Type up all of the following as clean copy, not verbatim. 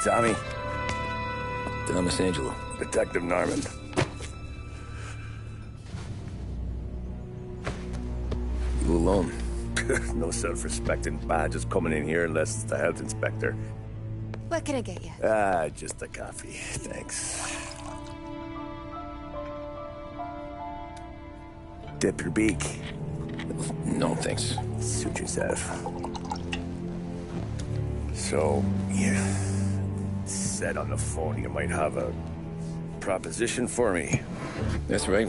Tommy. Thomas Angelo. Detective Norman. You alone? No self-respecting badges coming in here unless it's the health inspector. What can I get you? Just a coffee. Thanks. Dip your beak. No, thanks. Suit yourself. So, you said on the phone you might have a proposition for me. That's right.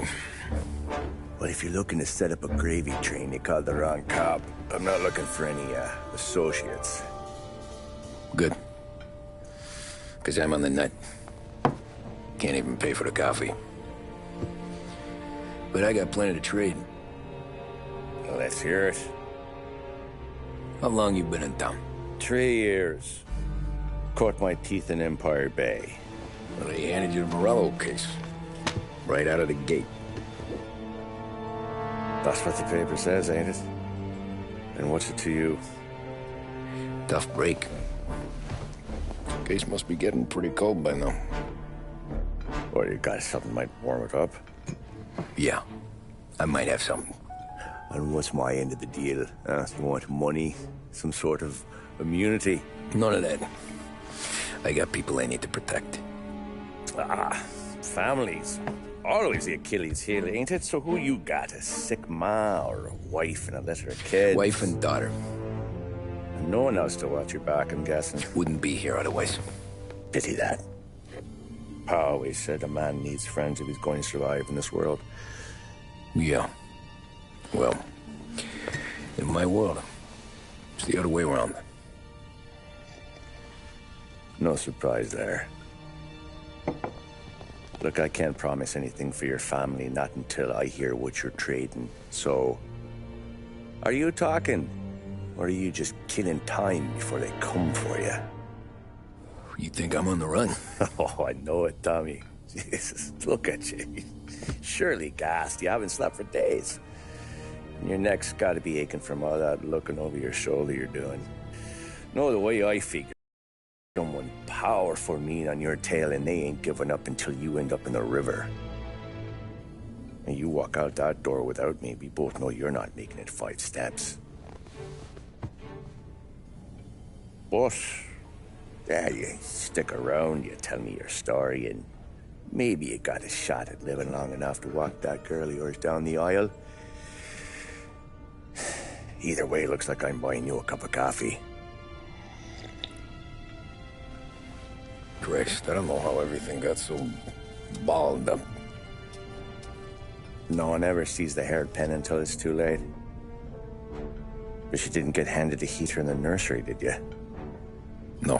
Well, if you're looking to set up a gravy train, you called the wrong cop. I'm not looking for any, associates. Good. Because I'm on the nut. Can't even pay for the coffee. But I got plenty to trade. Well, let's hear it. How long you been in town? 3 years. Caught my teeth in Empire Bay. Well, they handed you the Morello case. Right out of the gate. That's what the paper says, ain't it? And what's it to you? Tough break. Case must be getting pretty cold by now. Or you got something might warm it up? Yeah, I might have something. And what's my end of the deal? You want money? Some sort of immunity? None of that. I got people I need to protect. Families. Always the Achilles heel, ain't it? So who you got? A sick ma or a wife and a litter of kids? Wife and daughter. And no one else to watch your back, I'm guessing. Wouldn't be here otherwise. Pity that. Pa always said a man needs friends if he's going to survive in this world. Yeah. Well, in my world, it's the other way around. No surprise there. Look, I can't promise anything for your family, not until I hear what you're trading. So, are you talking? Or are you just killing time before they come for you? You think I'm on the run? Oh, I know it, Tommy. Jesus, look at you. Surely gassed. You haven't slept for days. And your neck's got to be aching from all that looking over your shoulder you're doing. No, the way I figure, someone powerful mean on your tail and they ain't giving up until you end up in the river. And you walk out that door without me, we both know you're not making it 5 steps. But, yeah, you stick around, you tell me your story, and maybe you got a shot at living long enough to walk that girl of yours down the aisle. Either way, looks like I'm buying you a cup of coffee. Christ, I don't know how everything got so balled up. No one ever sees the hairpin until it's too late. But you didn't get handed a heater in the nursery, did you? No.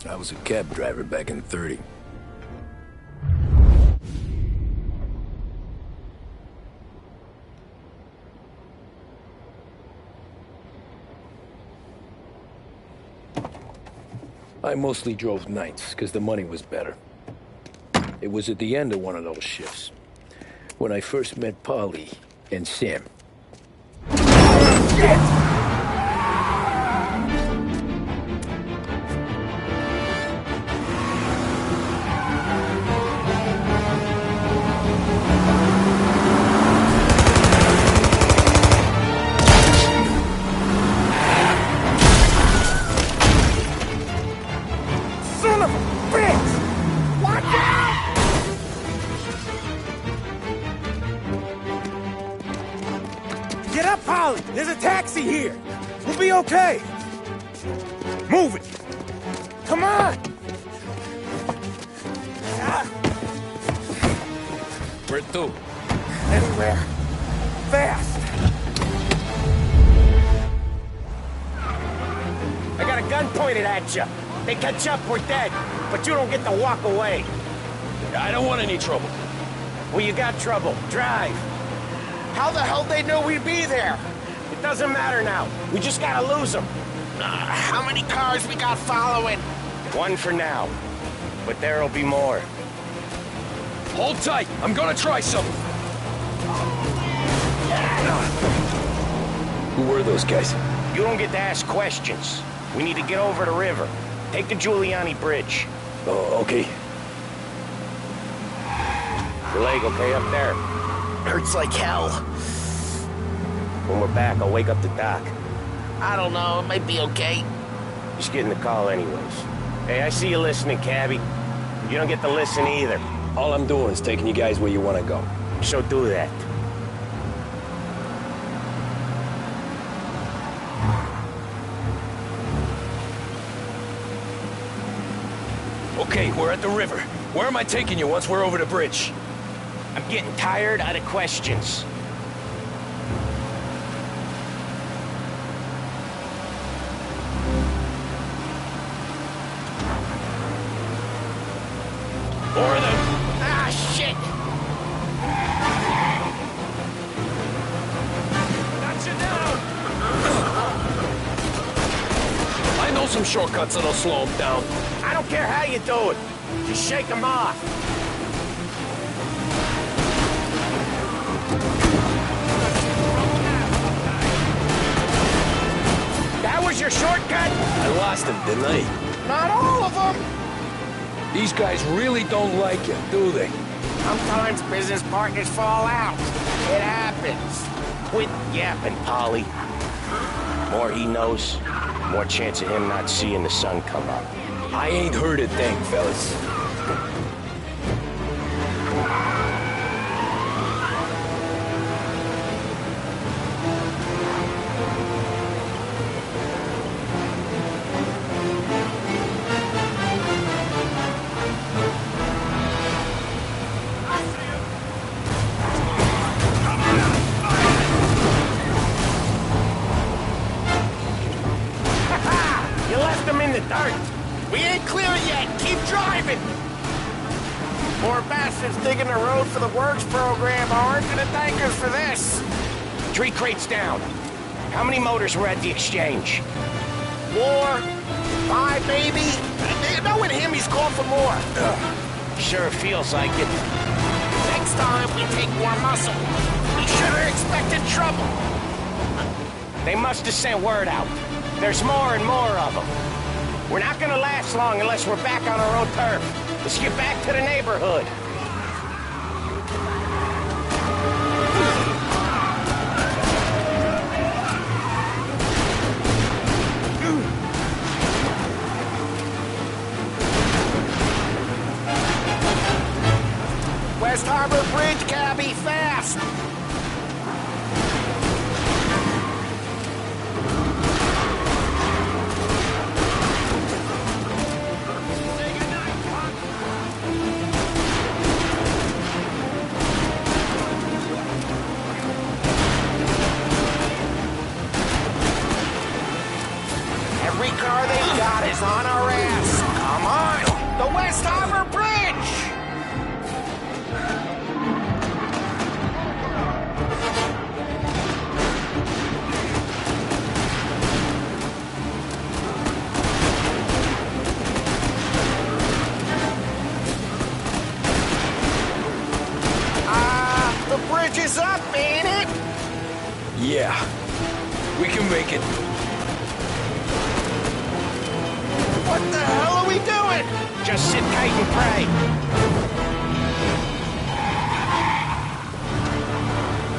I was a cab driver back in '30. I mostly drove nights, because the money was better. It was at the end of one of those shifts, when I first met Polly and Sam. Shit! Get up, Polly! There's a taxi here! We'll be okay! Move it! Come on! Where to? Anywhere. Fast! I got a gun pointed at you. They catch up, we're dead. But you don't get to walk away. I don't want any trouble. Well, you got trouble. Drive. How the hell they know we'd be there? It doesn't matter now. We just gotta lose them. How many cars we got following? One for now. But there'll be more. Hold tight. I'm gonna try something. Yeah. Who were those guys? You don't get to ask questions. We need to get over the river. Take the Giuliani Bridge. Oh, okay. Your leg okay up there? Hurts like hell. When we're back, I'll wake up the doc. I don't know, it might be okay. Just getting the call anyways. Hey, I see you listening, cabbie. You don't get to listen either. All I'm doing is taking you guys where you want to go. So do that. Okay, we're at the river. Where am I taking you once we're over the bridge? I'm getting tired out of questions. More of them! Ah, shit! Got you now! I know some shortcuts that'll slow them down. I don't care how you do it. Just shake them off. That was your shortcut? I lost him, didn't I? Not all of them. These guys really don't like you, do they? Sometimes business partners fall out. It happens. Quit yapping, Polly. More he knows, more chance of him not seeing the sun come up. I ain't heard a thing, fellas. You left them in the dirt. We ain't clear yet! Keep driving! More bastards digging the road for the works program aren't gonna thank us for this! 3 crates down. How many motors were at the exchange? 4, 5 maybe? Knowing him, he's called for more. Sure feels like it. Next time, we take more muscle. We should have expected trouble. They must have sent word out. There's more and more of them. We're not gonna last long unless we're back on our own turf. Let's get back to the neighborhood. West Harbor Bridge, cabbie, fast! Every car they've got is on our ass. Come on! The West Harbor Bridge! The bridge is up, ain't it? Yeah. We can make it. What the hell are we doing? Just sit tight and pray.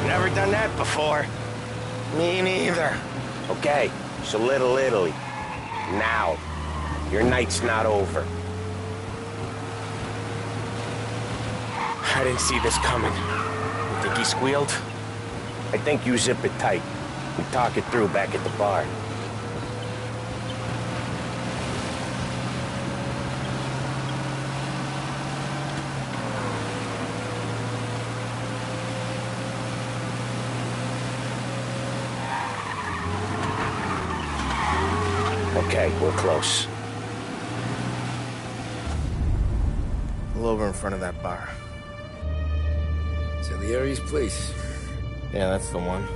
Never done that before. Me neither. Okay, so Little Italy. Now, your night's not over. I didn't see this coming. You think he squealed? I think you zip it tight. We talk it through back at the bar. Okay, we're close. Pull over in front of that bar. Salieri's place. Yeah, that's the one.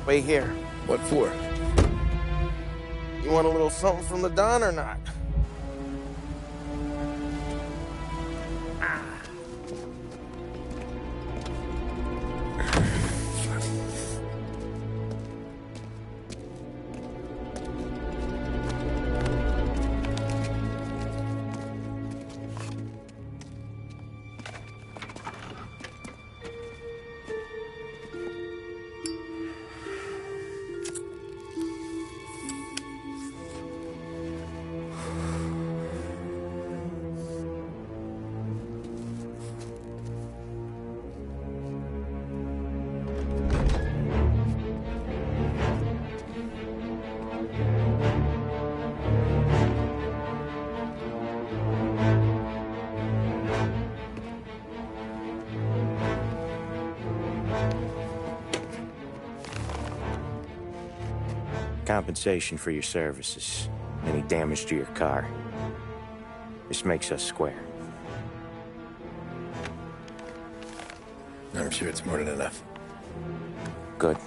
Wait here. What for? You want a little something from the Don or not? Compensation for your services. Any damage to your car. This makes us square. I'm sure it's more than enough. Good.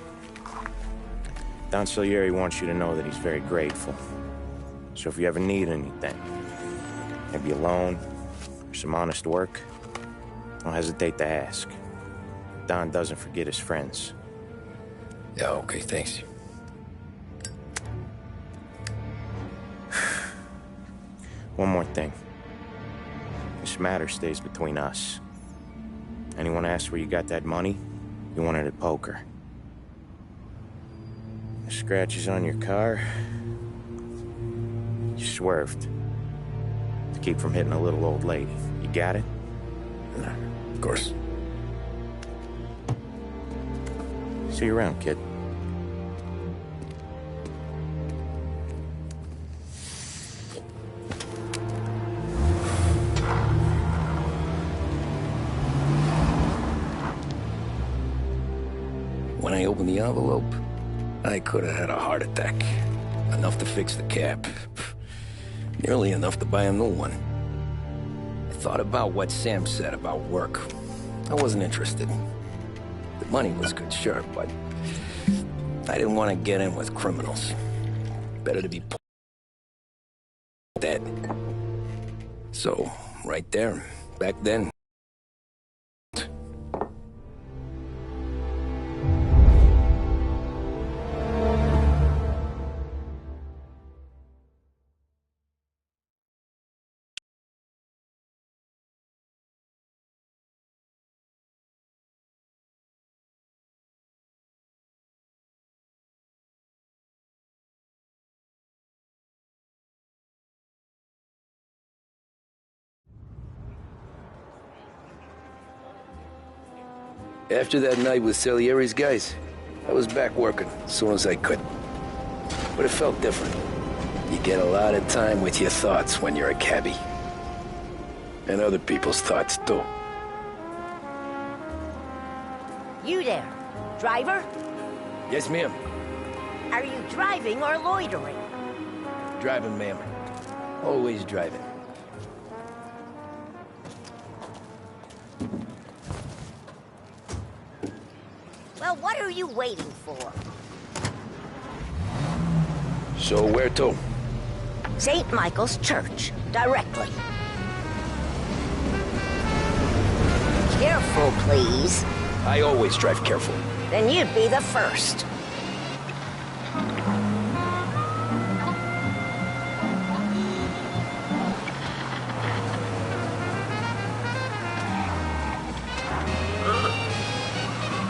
Don Salieri wants you to know that he's very grateful. So if you ever need anything, maybe a loan, or some honest work, don't hesitate to ask. Don doesn't forget his friends. Yeah, okay, thanks. One more thing. This matter stays between us. Anyone asks where you got that money, you won it at poker. The scratches on your car, you swerved. To keep from hitting a little old lady. You got it? Of course. See you around, kid. When I opened the envelope, I could have had a heart attack. Enough to fix the cap. Nearly enough to buy a new one. I thought about what Sam said about work. I wasn't interested. The money was good, sure, but I didn't want to get in with criminals. Better to be dead. So, right there, back then, after that night with Salieri's guys, I was back working as soon as I could. But it felt different. You get a lot of time with your thoughts when you're a cabbie. And other people's thoughts, too. You there, driver? Yes, ma'am. Are you driving or loitering? Driving, ma'am. Always driving. Well, what are you waiting for? So where to? St. Michael's Church, directly. Careful, please. I always drive careful. Then you'd be the first.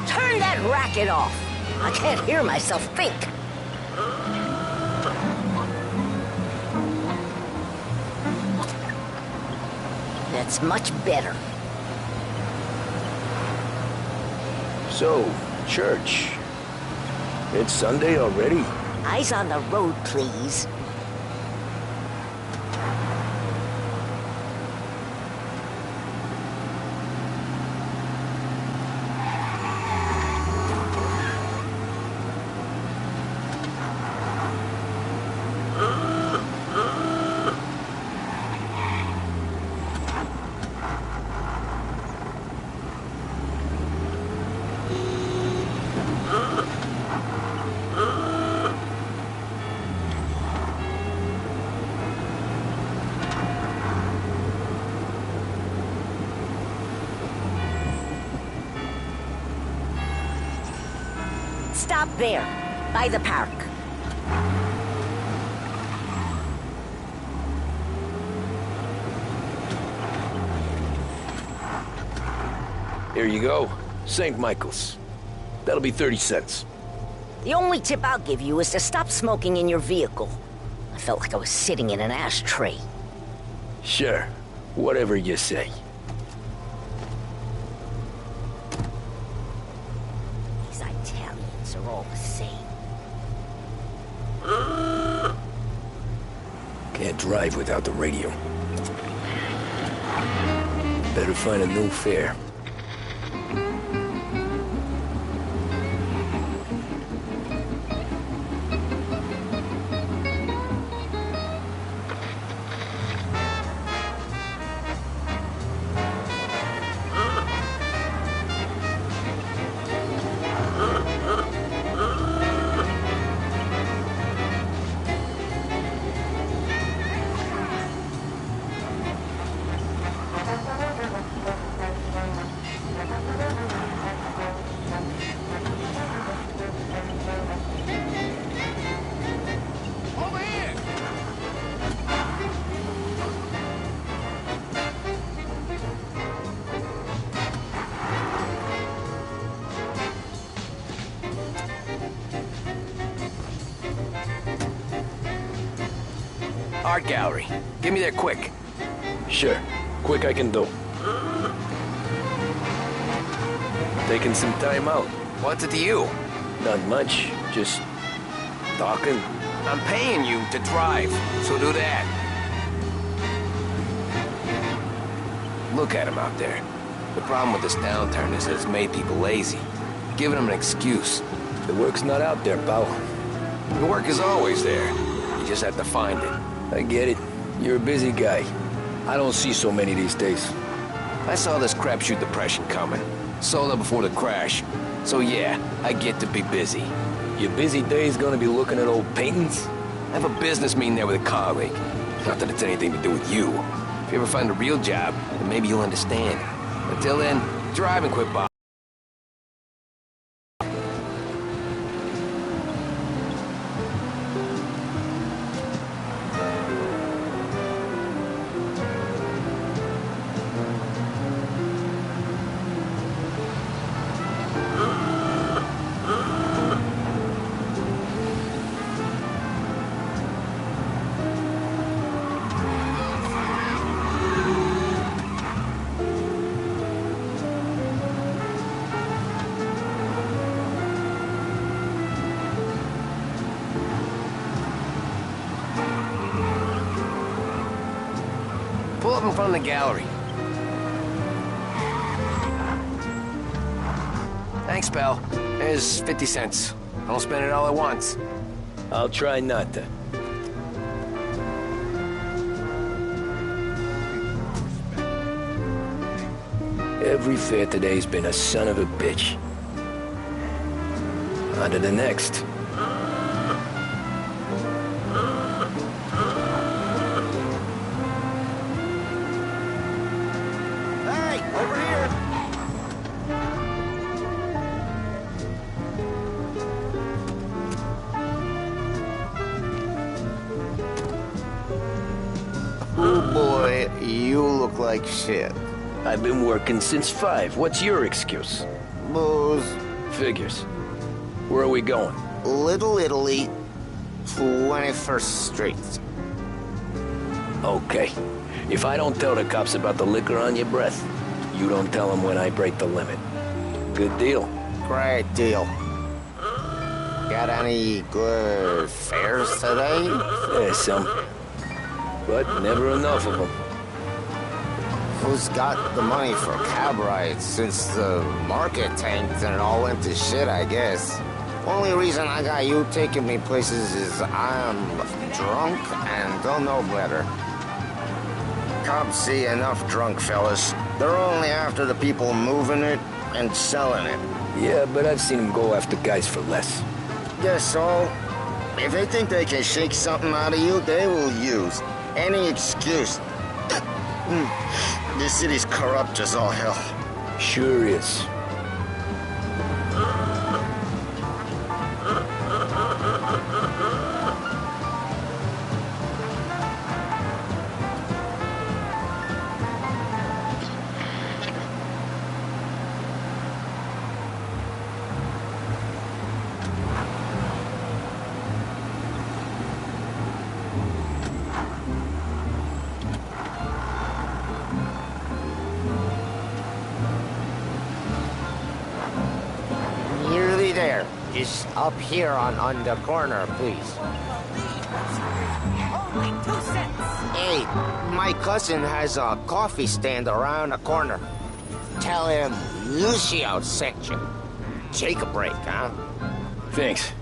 Turn that racket off. I can't hear myself think. That's much better. So, church. It's Sunday already? Eyes on the road, please. Stop there, by the park. Here you go. St. Michael's. That'll be 30 cents. The only tip I'll give you is to stop smoking in your vehicle. I felt like I was sitting in an ashtray. Sure. Whatever you say. These Italians are all the same. Can't drive without the radio. Better find a new fare. Art gallery. Get me there quick. Sure. Quick I can do. Taking some time out. What's it to you? Not much. Just talking. I'm paying you to drive, so do that. Look at him out there. The problem with this downturn is that it's made people lazy. Giving them an excuse. The work's not out there, pal. The work is always there. You just have to find it. I get it. You're a busy guy. I don't see so many these days. I saw this crapshoot depression coming. Sold up before the crash. So yeah, I get to be busy. Your busy day's gonna be looking at old paintings? I have a business meeting there with a colleague. Not that it's anything to do with you. If you ever find a real job, then maybe you'll understand. Until then, drive and quit bothering. Pull up in front of the gallery. Thanks, pal. There's 50 cents. Don't spend it all at once. I'll try not to. Every fare today's been a son of a bitch. On to the next. Oh boy, you look like shit. I've been working since 5. What's your excuse? Booze. Figures. Where are we going? Little Italy, 21st Street. Okay. If I don't tell the cops about the liquor on your breath, you don't tell them when I break the limit. Good deal. Great deal. Got any good fares today? Yeah, some. But never enough of them. Who's got the money for cab rides since the market tanked and it all went to shit, I guess? Only reason I got you taking me places is I'm drunk and don't know better. Cops see enough drunk fellas. They're only after the people moving it and selling it. Yeah, but I've seen them go after guys for less. Guess so. If they think they can shake something out of you, they will use any excuse. This city's corrupt as all hell. Sure is. Nearly there. Just up here on the corner, please. Only 2 cents. Hey, my cousin has a coffee stand around the corner. Tell him Lucio sent you. Take a break, huh? Thanks.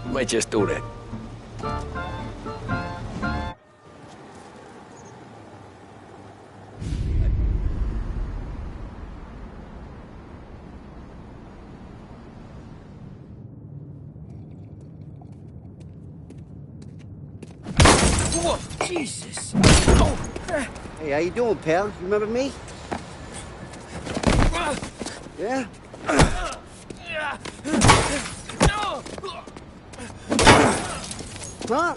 Might just do that. Whoa, Jesus. Hey, how you doing, pal? You remember me? Yeah? Huh?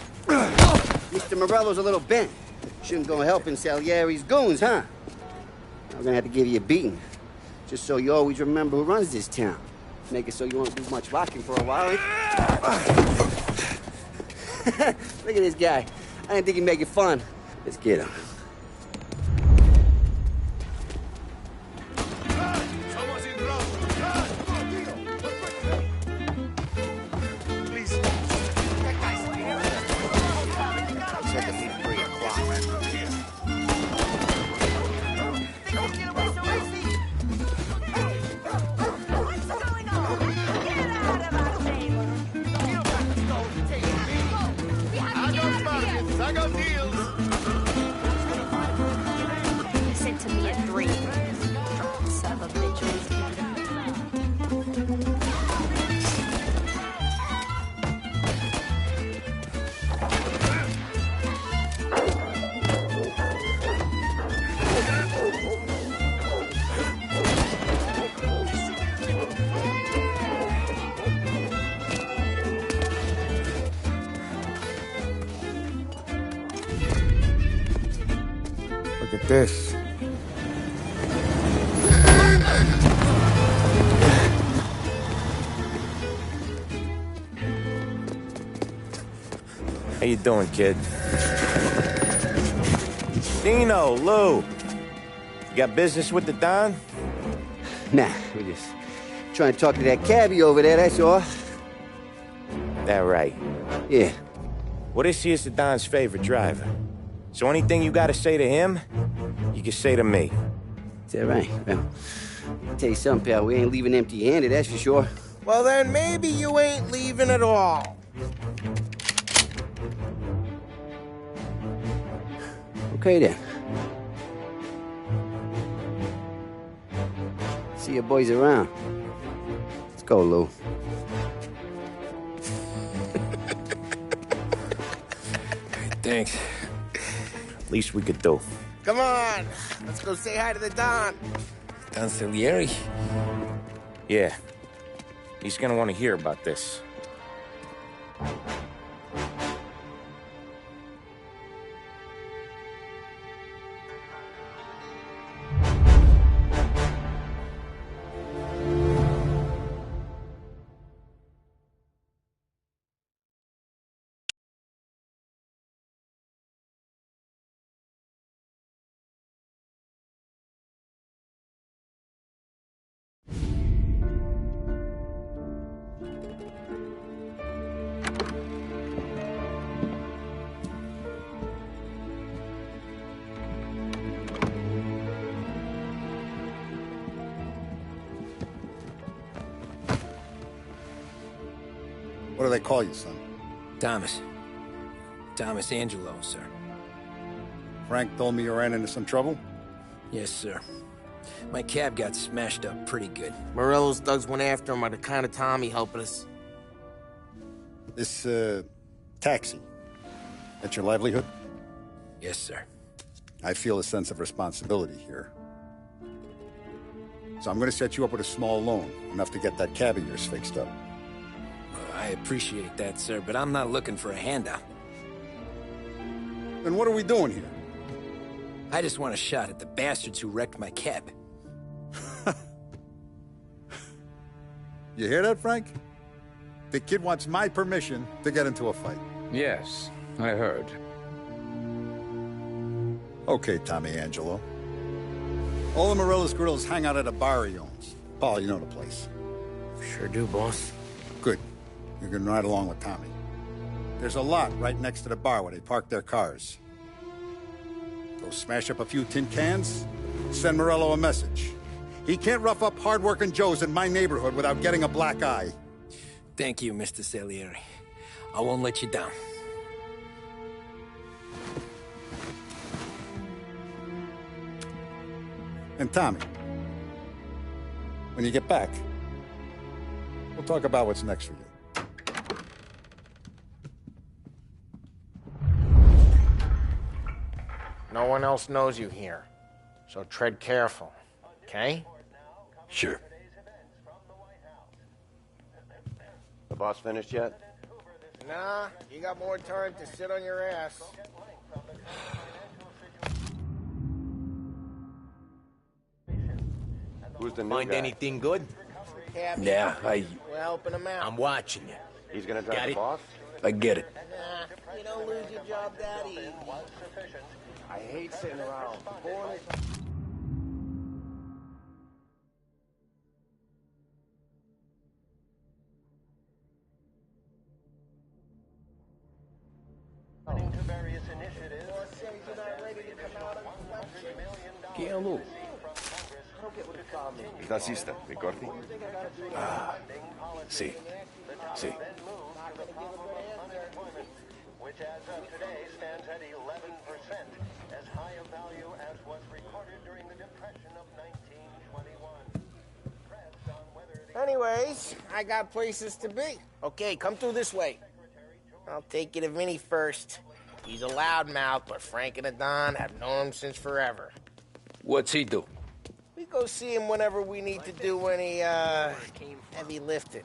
Mr. Morello's a little bent. Shouldn't go helping Salieri's goons, huh? I'm gonna have to give you a beating. Just so you always remember who runs this town. Make it so you won't do much rocking for a while. Look at this guy. I didn't think he'd make it fun. Let's get him. Listen to me at 3. Son of a bitch. Look at this. How you doing, kid? Dino, Lou. You got business with the Don? Nah, we're just trying to talk to that cabbie over there, that's all. That right. Yeah. Well, this here's the Don's favorite driver. So anything you gotta say to him, you can say to me. Is that right? Well, I'll tell you something, pal. We ain't leaving empty-handed, that's for sure. Well, then maybe you ain't leaving at all. Okay, then. See your boys around. Let's go, Lou. Thanks. Least we could do. Come on, let's go say hi to the Don. Don Salieri? Yeah. He's gonna want to hear about this. What do they call you, son? Thomas. Thomas Angelo, sir. Frank told me you ran into some trouble? Yes, sir. My cab got smashed up pretty good. Morello's thugs went after him by the kind of Tommy helping us. This, taxi. That's your livelihood? Yes, sir. I feel a sense of responsibility here. So I'm gonna set you up with a small loan, enough to get that cab of yours fixed up. I appreciate that, sir, but I'm not looking for a handout. Then what are we doing here? I just want a shot at the bastards who wrecked my cab. You hear that, Frank? The kid wants my permission to get into a fight. Yes, I heard. Okay, Tommy Angelo. All the Morello's grills hang out at a bar he owns. Paul, you know the place. Sure do, boss. Good. You can ride along with Tommy. There's a lot right next to the bar where they park their cars. Go smash up a few tin cans, send Morello a message. He can't rough up hard-working Joes in my neighborhood without getting a black eye. Thank you, Mr. Salieri. I won't let you down. And Tommy, when you get back, we'll talk about what's next for you. No one else knows you here, so tread careful, okay? Sure. The boss finished yet? Nah, you got more time to sit on your ass. Who's the new Find guy? anything good? Yeah, We're helping him out. I'm watching you. He's gonna drive Got the it? boss? I get it. You don't lose your job that easy. I hate sitting around. Chi è lui? Il tassista, ricordi? Ah, sì, sì. Which as of today stands at 11%, as high a value as was recorded during the Depression of 1921. Anyways, I got places to be. Okay, come through this way. I'll take you to Vinny first. He's a loudmouth, but Frank and the Don have known him since forever. What's he do? We go see him whenever we need to do any, heavy lifting.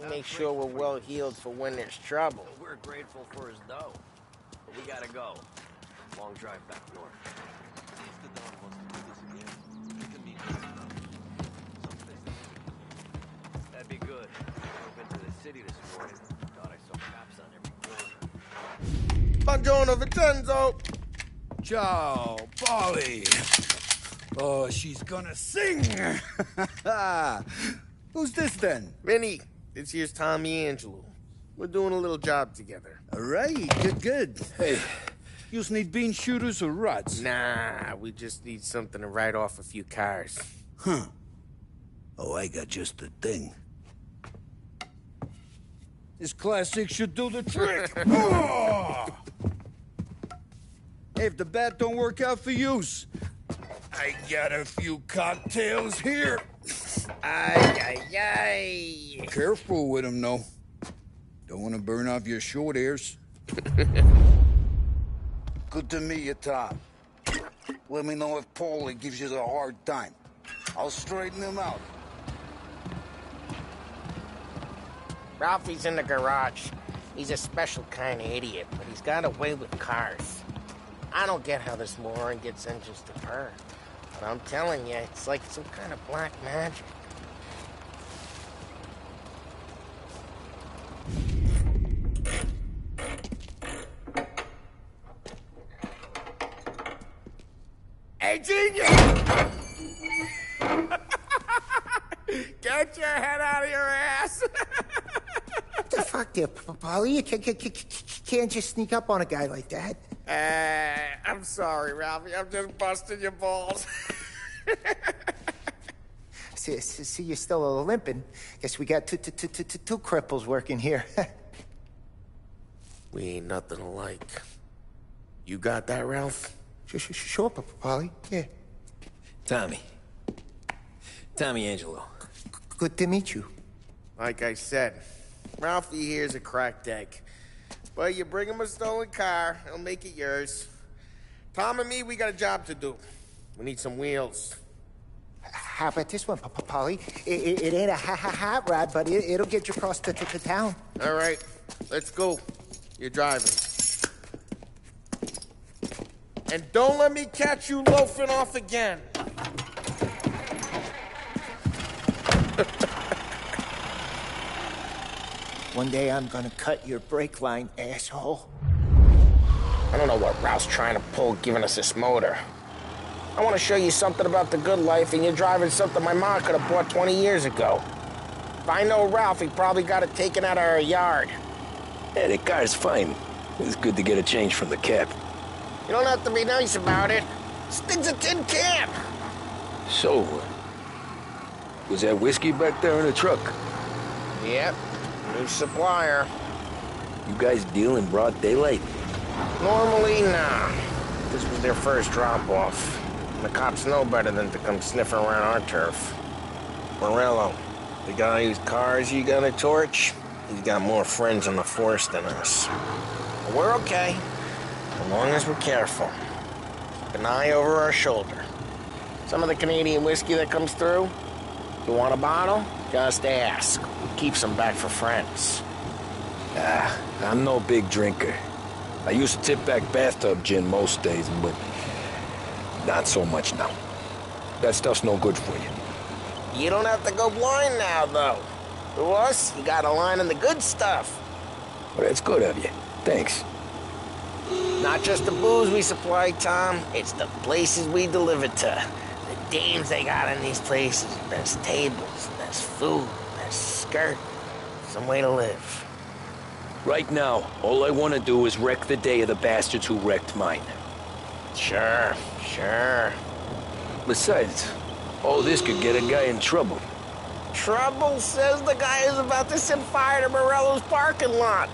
We make sure we're well heeled for when there's trouble. We're grateful for his dough. But we gotta go. Long drive back north. That'd be good. Drove into the city this morning. Thought I saw cops on every corner. Buongiorno, Vincenzo! Ciao, Polly. Oh, she's gonna sing. Who's this then? Vinny, this here's Tommy Angelo. We're doing a little job together. All right, good. Hey, you need bean shooters or rods? Nah, we just need something to write off a few cars. Huh. Oh, I got just the thing. This classic should do the trick. Oh! Hey, if the bat don't work out for yous, I got a few cocktails here. Ay. Careful with them, though. Don't want to burn off your short hairs. Good to meet you, Tom. Let me know if Paulie gives you a hard time. I'll straighten him out. Ralphie's in the garage. He's a special kind of idiot, but he's got a way with cars. I don't get how this moron gets engines to purr. But I'm telling you, it's like some kind of black magic. Hey, genius! Get your head out of your ass! What the fuck there, Polly? You can't just sneak up on a guy like that. I'm sorry, Ralphie. I'm just busting your balls. See, you're still limping. Guess we got two cripples working here. We ain't nothing alike. You got that, Ralph? Sure, Polly. Yeah. Tommy Angelo. Good to meet you. Like I said, Ralphie here's a cracked egg. But you bring him a stolen car, he'll make it yours. Tom and me, we got a job to do. We need some wheels. How about this one, Polly? It ain't a hot rod, but it'll get you across to town. All right, let's go. You're driving. And don't let me catch you loafing off again. One day I'm gonna cut your brake line, asshole. I don't know what Ralph's trying to pull giving us this motor. I want to show you something about the good life, and you're driving something my mom could have bought 20 years ago. If I know Ralph, he probably got it taken out of our yard. Yeah, the car's fine. It's good to get a change from the cap. You don't have to be nice about it. This thing's a tin can. So, was that whiskey back there in the truck? Yep, new supplier. You guys deal in broad daylight? Normally, nah. This was their first drop-off. The cops know better than to come sniffing around our turf. Morello, the guy whose cars you gonna torch, he's got more friends in the force than us. But we're okay, as long as we're careful. Keep an eye over our shoulder. Some of the Canadian whiskey that comes through, you want a bottle? Just ask. We keep some back for friends. I'm no big drinker. I used to tip back bathtub gin most days, but not so much now. That stuff's no good for you. You don't have to go blind now, though. To us, you got a line in the good stuff. Well, that's good of you. Thanks. Not just the booze we supply, Tom. It's the places we deliver to. The dames they got in these places. Best tables, best food, best skirt. Some way to live. Right now, all I want to do is wreck the day of the bastards who wrecked mine. Sure. Besides, all this could get a guy in trouble. Trouble, says the guy who's about to set fire to Morello's parking lot.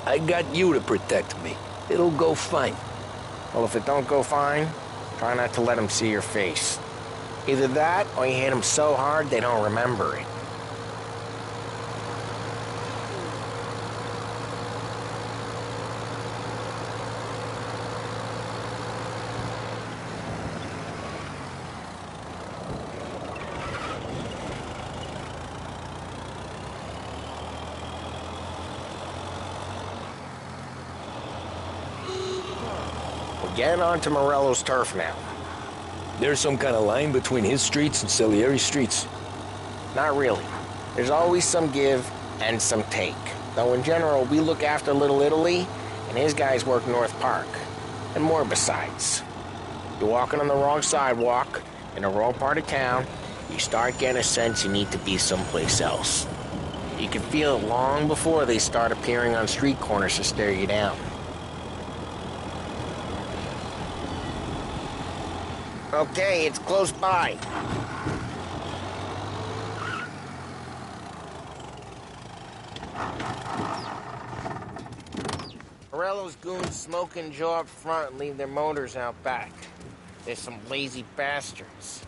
I got you to protect me. It'll go fine. Well, if it don't go fine, try not to let them see your face. Either that, or you hit them so hard they don't remember it. Getting onto Morello's turf now. There's some kind of line between his streets and Salieri's streets? Not really. There's always some give and some take. Though in general, we look after Little Italy, and his guys work North Park. And more besides. You're walking on the wrong sidewalk, in the wrong part of town, you start getting a sense you need to be someplace else. You can feel it long before they start appearing on street corners to stare you down. Okay, it's close by. Morello's goons smoke and jaw up front and leave their motors out back. They're some lazy bastards.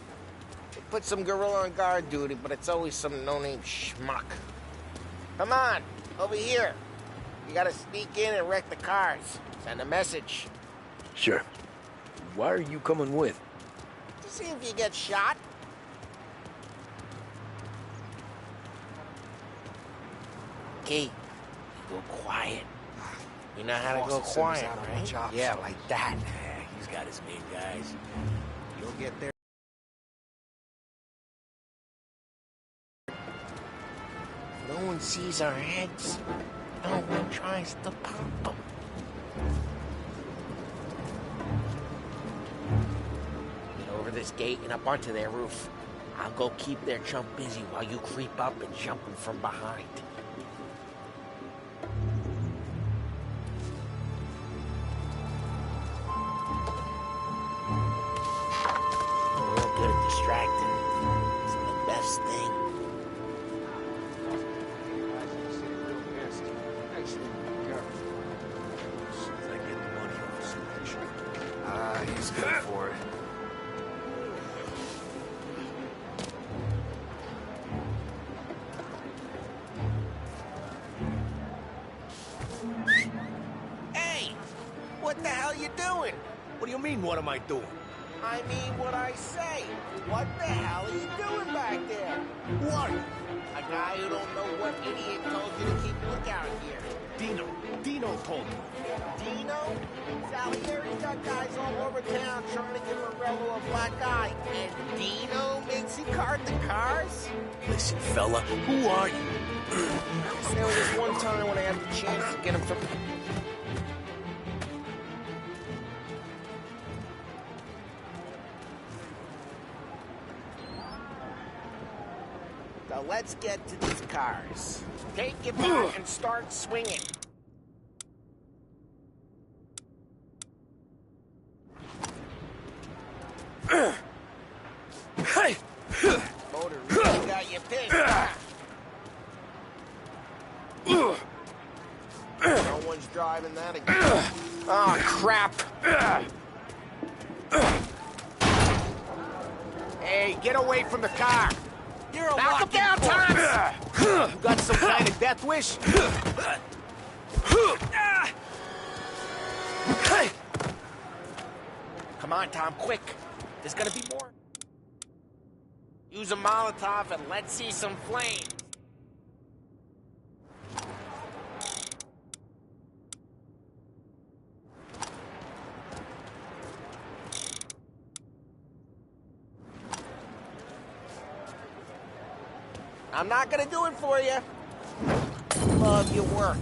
They put some gorilla on guard duty, but it's always some no-name schmuck. Come on, over here. You gotta sneak in and wreck the cars. Send a message. Sure. Why are you coming with? See if you get shot. Okay, you go quiet. You know how to go quiet, right? Yeah, like that. He's got his main guys. You'll get there. No one sees our heads. No one tries to pop them. This gate and up onto their roof. I'll go keep their chump busy while you creep up and jump him from behind. We're real good at distracting. It's the best thing. He's good for it. What the hell you doing? What do you mean, what am I doing? I mean what I say. What the hell are you doing back there? What? A guy who don't know what idiot told you to keep lookout here. Dino told me. Dino? Salieri's got guys all over town trying to give Morello a black eye. And Dino makes you card the cars? Listen, fella, who are you? There was this one time when I had the chance to get him from... So let's get to these cars. Take it back and start swinging. Hey! Motor really got you pissed, huh? No one's driving that again. Oh, crap. Hey, get away from the car. You're a Knock him down, Tom! You got some kind of death wish? Come on, Tom, quick. There's gonna be more. Use a Molotov and let's see some flames. I'm not gonna do it for you. love your work.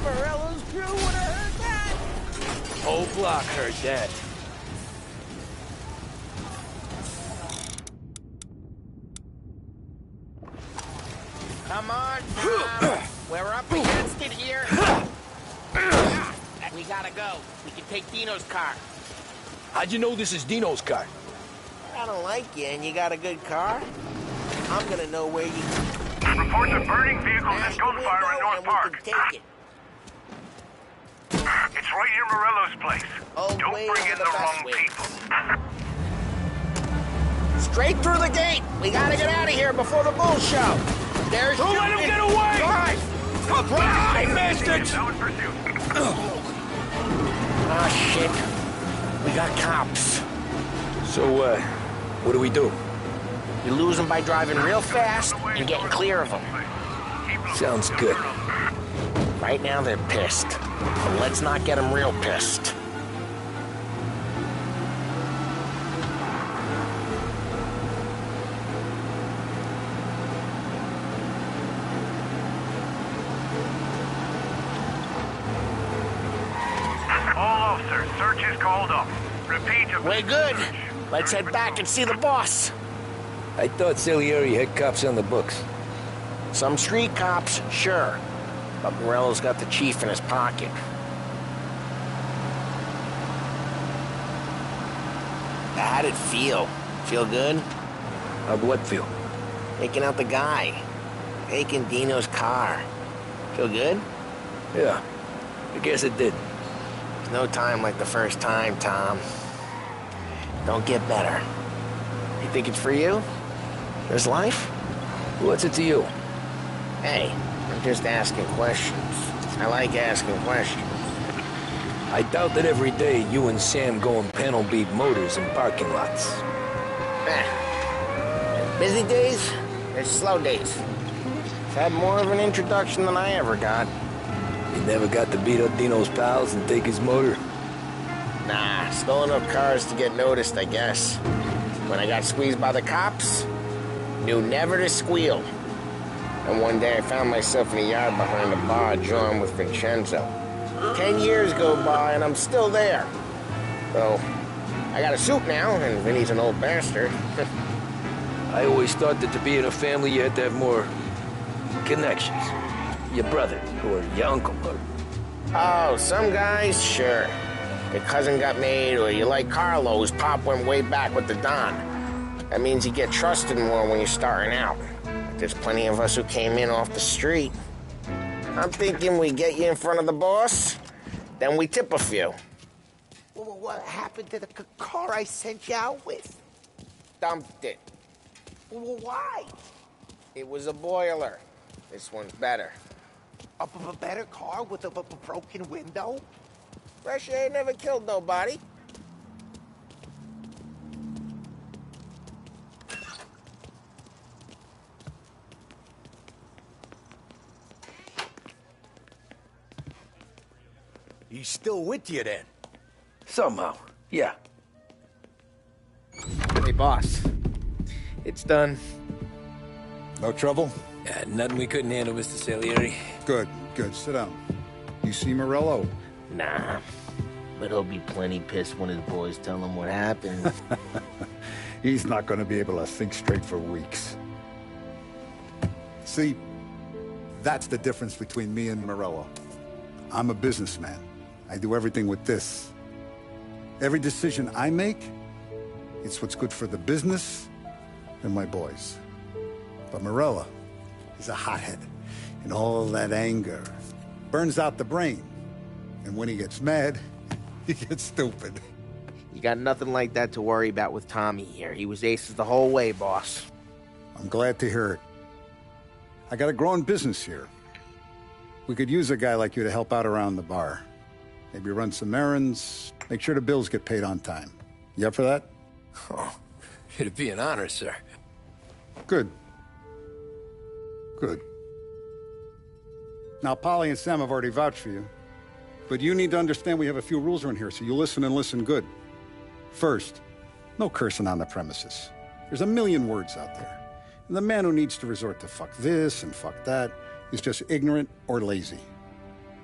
Morello's crew would have heard that. Whole block heard that. Come on, Tom. We're up against it here. We gotta go. We can take Dino's car. How'd you know this is Dino's car? I don't like you, and you got a good car. I'm gonna know where you... Reports of burning vehicles and gunfire in North Park. We can take it. It's right near Morello's place. Don't bring in the wrong people. Straight through the gate. We gotta get out of here before the bull show. There's Don't let him get away! Drive! Drive, bastards! Ah, shit. We got cops. So, what do we do? You lose them by driving real fast and getting clear of them. Sounds good. Right now they're pissed. But let's not get them real pissed. All officers, search is called up. Repeat. We're good. Let's head back and see the boss. I thought Salieri had cops on the books. Some street cops, sure. But Morello's got the chief in his pocket. How'd it feel? Feel good? How'd what feel? Taking out the guy. Taking Dino's car. Feel good? Yeah, I guess it did. There's no time like the first time, Tom. Don't get better. You think it's for you? This life? What's it to you? Hey, I'm just asking questions. I like asking questions. I doubt that every day you and Sam go and panel beat motors in parking lots. There's busy days, there's slow days. I've had more of an introduction than I ever got. You never got to beat up Dino's pals and take his motor? Nah, stole enough cars to get noticed, I guess. When I got squeezed by the cops, knew never to squeal. And one day I found myself in a yard behind a bar drawn with Vincenzo. 10 years go by and I'm still there. So, I got a suit now, and Vinny's an old bastard. I always thought that to be in a family you had to have more connections. Your brother, or your uncle, or... Oh, some guys, sure. Your cousin got made, or you like Carlos, Pop went way back with the Don. That means you get trusted more when you're starting out. There's plenty of us who came in off the street. I'm thinking we get you in front of the boss, then we tip a few. Well, what happened to the car I sent you out with? Dumped it. Well, why? It was a boiler. This one's better. A better car with a broken window? Fresh air never killed nobody. He's still with you then? Somehow, yeah. Hey, boss. It's done. No trouble? Yeah, nothing we couldn't handle, Mr. Salieri. Good, good. Sit down. You see Morello? Nah. But he'll be plenty pissed when his boys tell him what happened. He's not going to be able to think straight for weeks. See, that's the difference between me and Morello. I'm a businessman. I do everything with this. Every decision I make, it's what's good for the business and my boys. But Morello is a hothead, and all that anger burns out the brain. And when he gets mad, he gets stupid. You got nothing like that to worry about with Tommy here. He was aces the whole way, boss. I'm glad to hear it. I got a growing business here. We could use a guy like you to help out around the bar. Maybe run some errands, make sure the bills get paid on time. You up for that? Oh, it'd be an honor, sir. Good. Good. Now, Polly and Sam have already vouched for you. But you need to understand we have a few rules around here, so you listen and listen good. First, no cursing on the premises. There's a million words out there. And the man who needs to resort to fuck this and fuck that is just ignorant or lazy.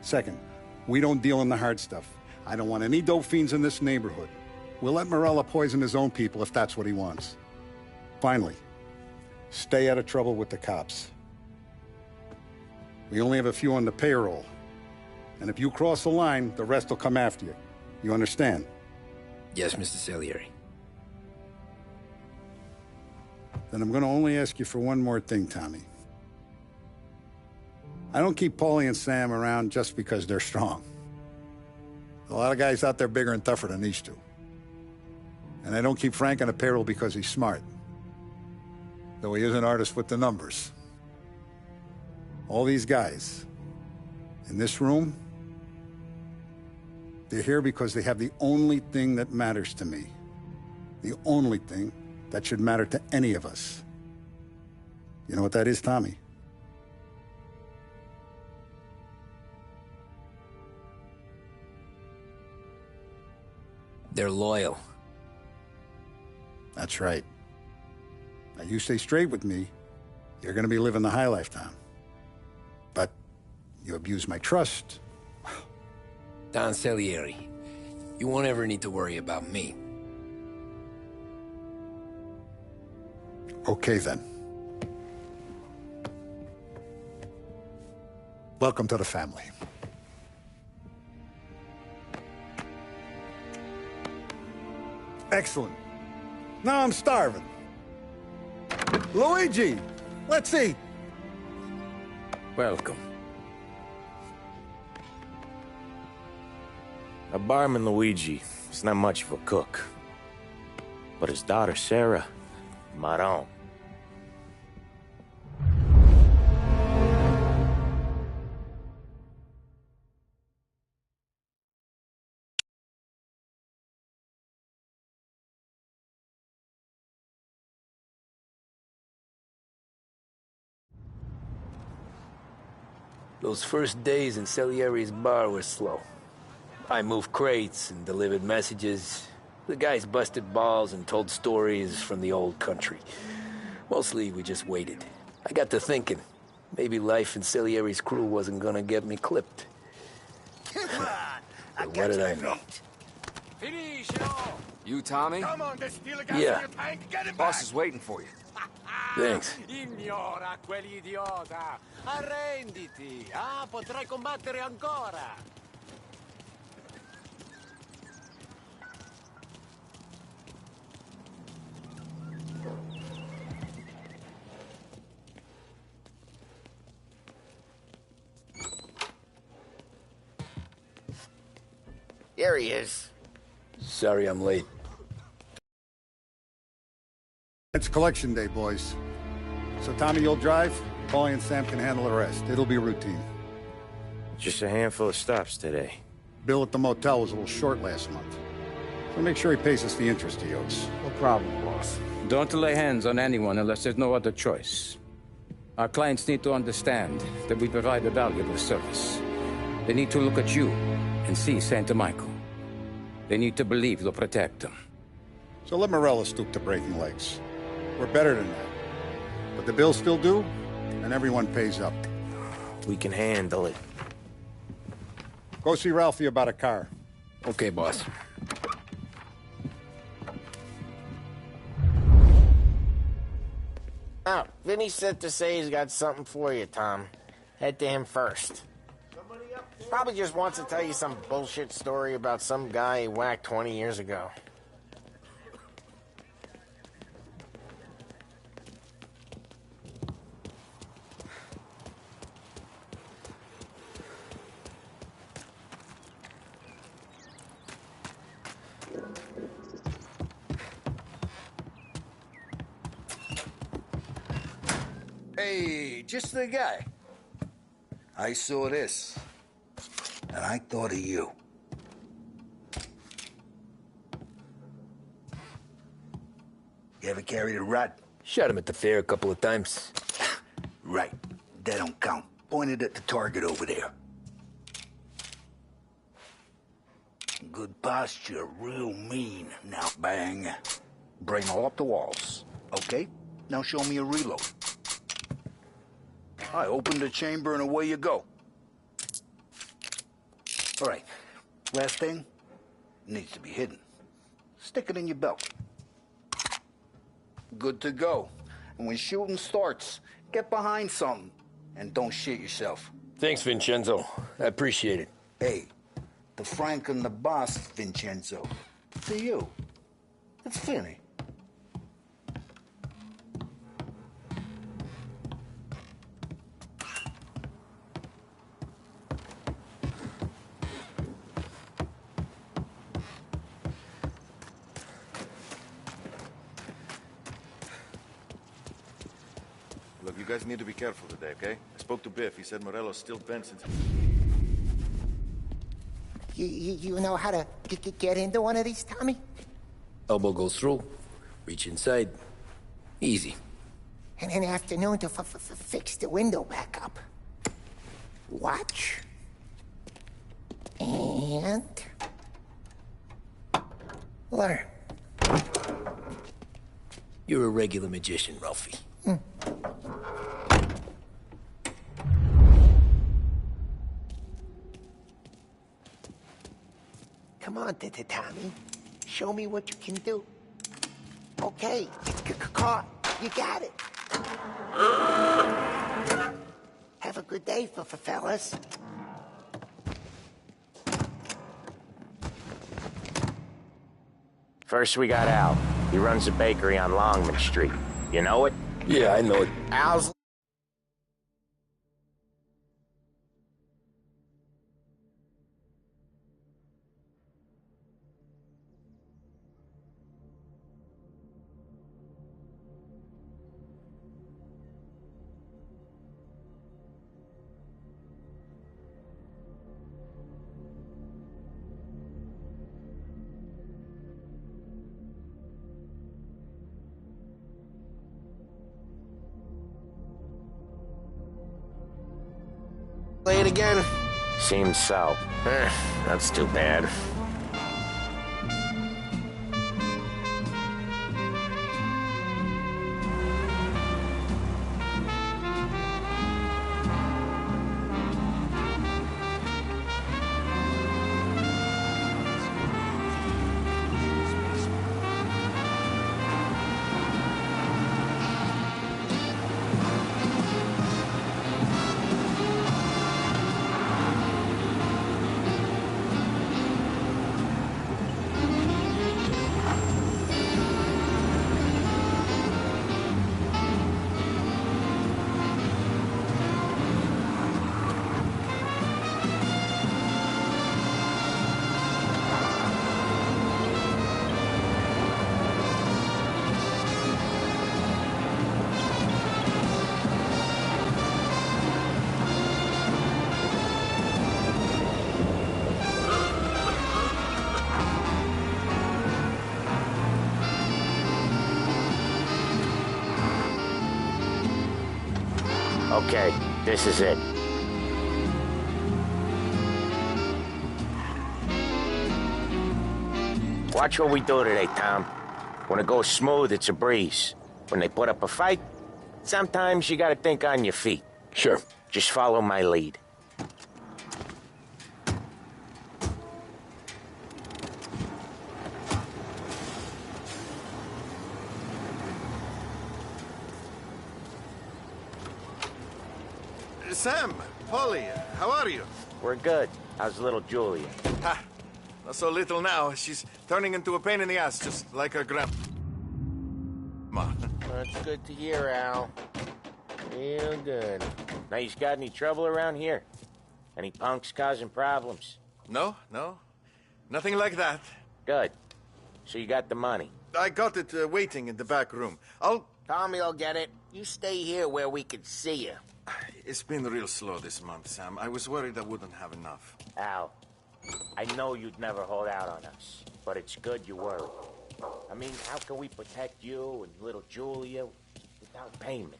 Second, we don't deal in the hard stuff. I don't want any dope fiends in this neighborhood. We'll let Morella poison his own people if that's what he wants. Finally, stay out of trouble with the cops. We only have a few on the payroll. And if you cross the line, the rest will come after you. You understand? Yes, Mr. Salieri. Then I'm gonna only ask you for one more thing, Tommy. I don't keep Paulie and Sam around just because they're strong. A lot of guys out there bigger and tougher than these two. And I don't keep Frank on the payroll because he's smart. Though he is an artist with the numbers. All these guys in this room, they're here because they have the only thing that matters to me. The only thing that should matter to any of us. You know what that is, Tommy? They're loyal. That's right. Now, you stay straight with me, you're gonna be living the high life, Tom. But you abuse my trust. Don Salieri, you won't ever need to worry about me. Okay, then. Welcome to the family. Excellent. Now I'm starving. Luigi, let's eat. Welcome. A barman Luigi is not much of a cook. But his daughter Sarah, Maron. Those first days in Salieri's bar were slow. I moved crates and delivered messages. The guys busted balls and told stories from the old country. Mostly, we just waited. I got to thinking, maybe life in Salieri's crew wasn't gonna get me clipped. But what did I know? You, Tommy? Come on, there's still a gas Yeah. in your tank. Get him Boss back. is waiting for you. Thanks. Ignora quell'idiota. Arrenditi. Ah, potrai combattere ancora. Here he is. Sorry I'm late. It's collection day, boys. So Tommy, you'll drive. Paulie and Sam can handle the rest. It'll be routine. Just a handful of stops today. Bill at the motel was a little short last month. So make sure he pays us the interest he owes. No problem, boss. Don't lay hands on anyone unless there's no other choice. Our clients need to understand that we provide a valuable service. They need to look at you and see Santa Michael. They need to believe you'll protect them. So let Morella stoop to breaking legs. We're better than that. But the bills still due, and everyone pays up. We can handle it. Go see Ralphie about a car. Okay, boss. Oh, Vinny said to say he's got something for you, Tom. Head to him first. Probably just wants to tell you some bullshit story about some guy he whacked 20 years ago. Hey, just the guy. I saw this, and I thought of you. You ever carried a rat? Shot him at the fair a couple of times. Right. That don't count. Pointed at the target over there. Good posture, real mean. Now bang. Bring all up the walls. Okay, now show me a reload. I open the chamber and away you go. All right, last thing, needs to be hidden. Stick it in your belt. Good to go. And when shooting starts, get behind something and don't shit yourself. Thanks, Vincenzo. I appreciate it. Hey, the Frank and the boss, Vincenzo. To you. It's Finny. Look, you guys need to be careful today, okay? I spoke to Biff. He said Morello's still bent since... You know how to get into one of these, Tommy? Elbow goes through, reach inside. Easy. And an afternoon to fix the window back up. Watch. And... learn. You're a regular magician, Ralphie. Come on, Tommy. Show me what you can do. Okay, caught. You got it. Have a good day, fellas. First we got Al. He runs a bakery on Longman Street. You know it? Yeah, I know it. Al's... Play it again? Seems so. That's too bad. Okay, this is it. Watch what we do today, Tom. When it goes smooth, it's a breeze. When they put up a fight, sometimes you gotta think on your feet. Sure. Just follow my lead. Sam, Polly, how are you? We're good. How's little Julia? Ha! Not so little now. She's turning into a pain in the ass, just like her grandma. That's good to hear, Al. Real good. Now, you got any trouble around here? Any punks causing problems? No. Nothing like that. Good. So you got the money? I got it waiting in the back room. Tommy'll get it. You stay here where we can see you. It's been real slow this month, Sam. I was worried I wouldn't have enough. Al, I know you'd never hold out on us, but it's good you worry. I mean, how can we protect you and little Julia without payment?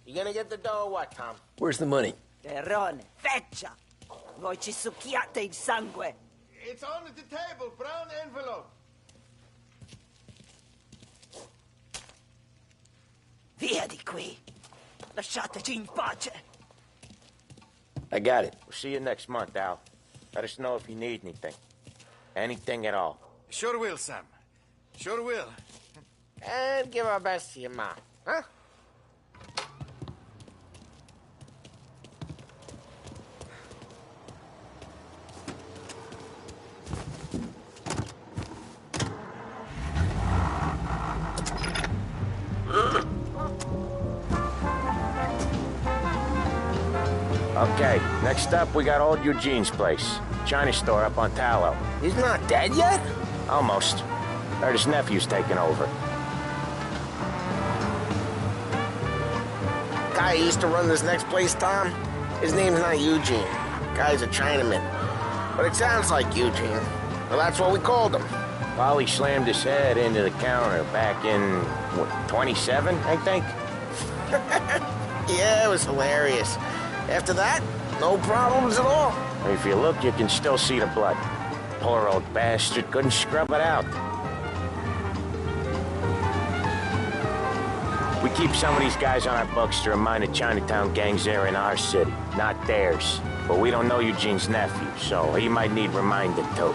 You gonna get the dough or what, Tom? Where's the money? Terrone, feccia! Voi ci succhiate il sangue! It's on the table, brown envelope. via di qui. Lasciateci in pace. I got it. We'll see you next month, Al. Let us know if you need anything. Anything at all. Sure will, Sam. Sure will. And give our best to your mom, huh? Okay, next up, we got old Eugene's place. China store up on Tallow. He's not dead yet? Almost. Heard his nephew's taking over. Guy who used to run this next place, Tom? His name's not Eugene. Guy's a Chinaman. But it sounds like Eugene. Well, that's what we called him. Polly slammed his head into the counter back in, what, 27, I think? Yeah, it was hilarious. After that, no problems at all. If you look, you can still see the blood. Poor old bastard couldn't scrub it out. We keep some of these guys on our books to remind the Chinatown gangs they're in our city, not theirs. But we don't know Eugene's nephew, so he might need reminding too.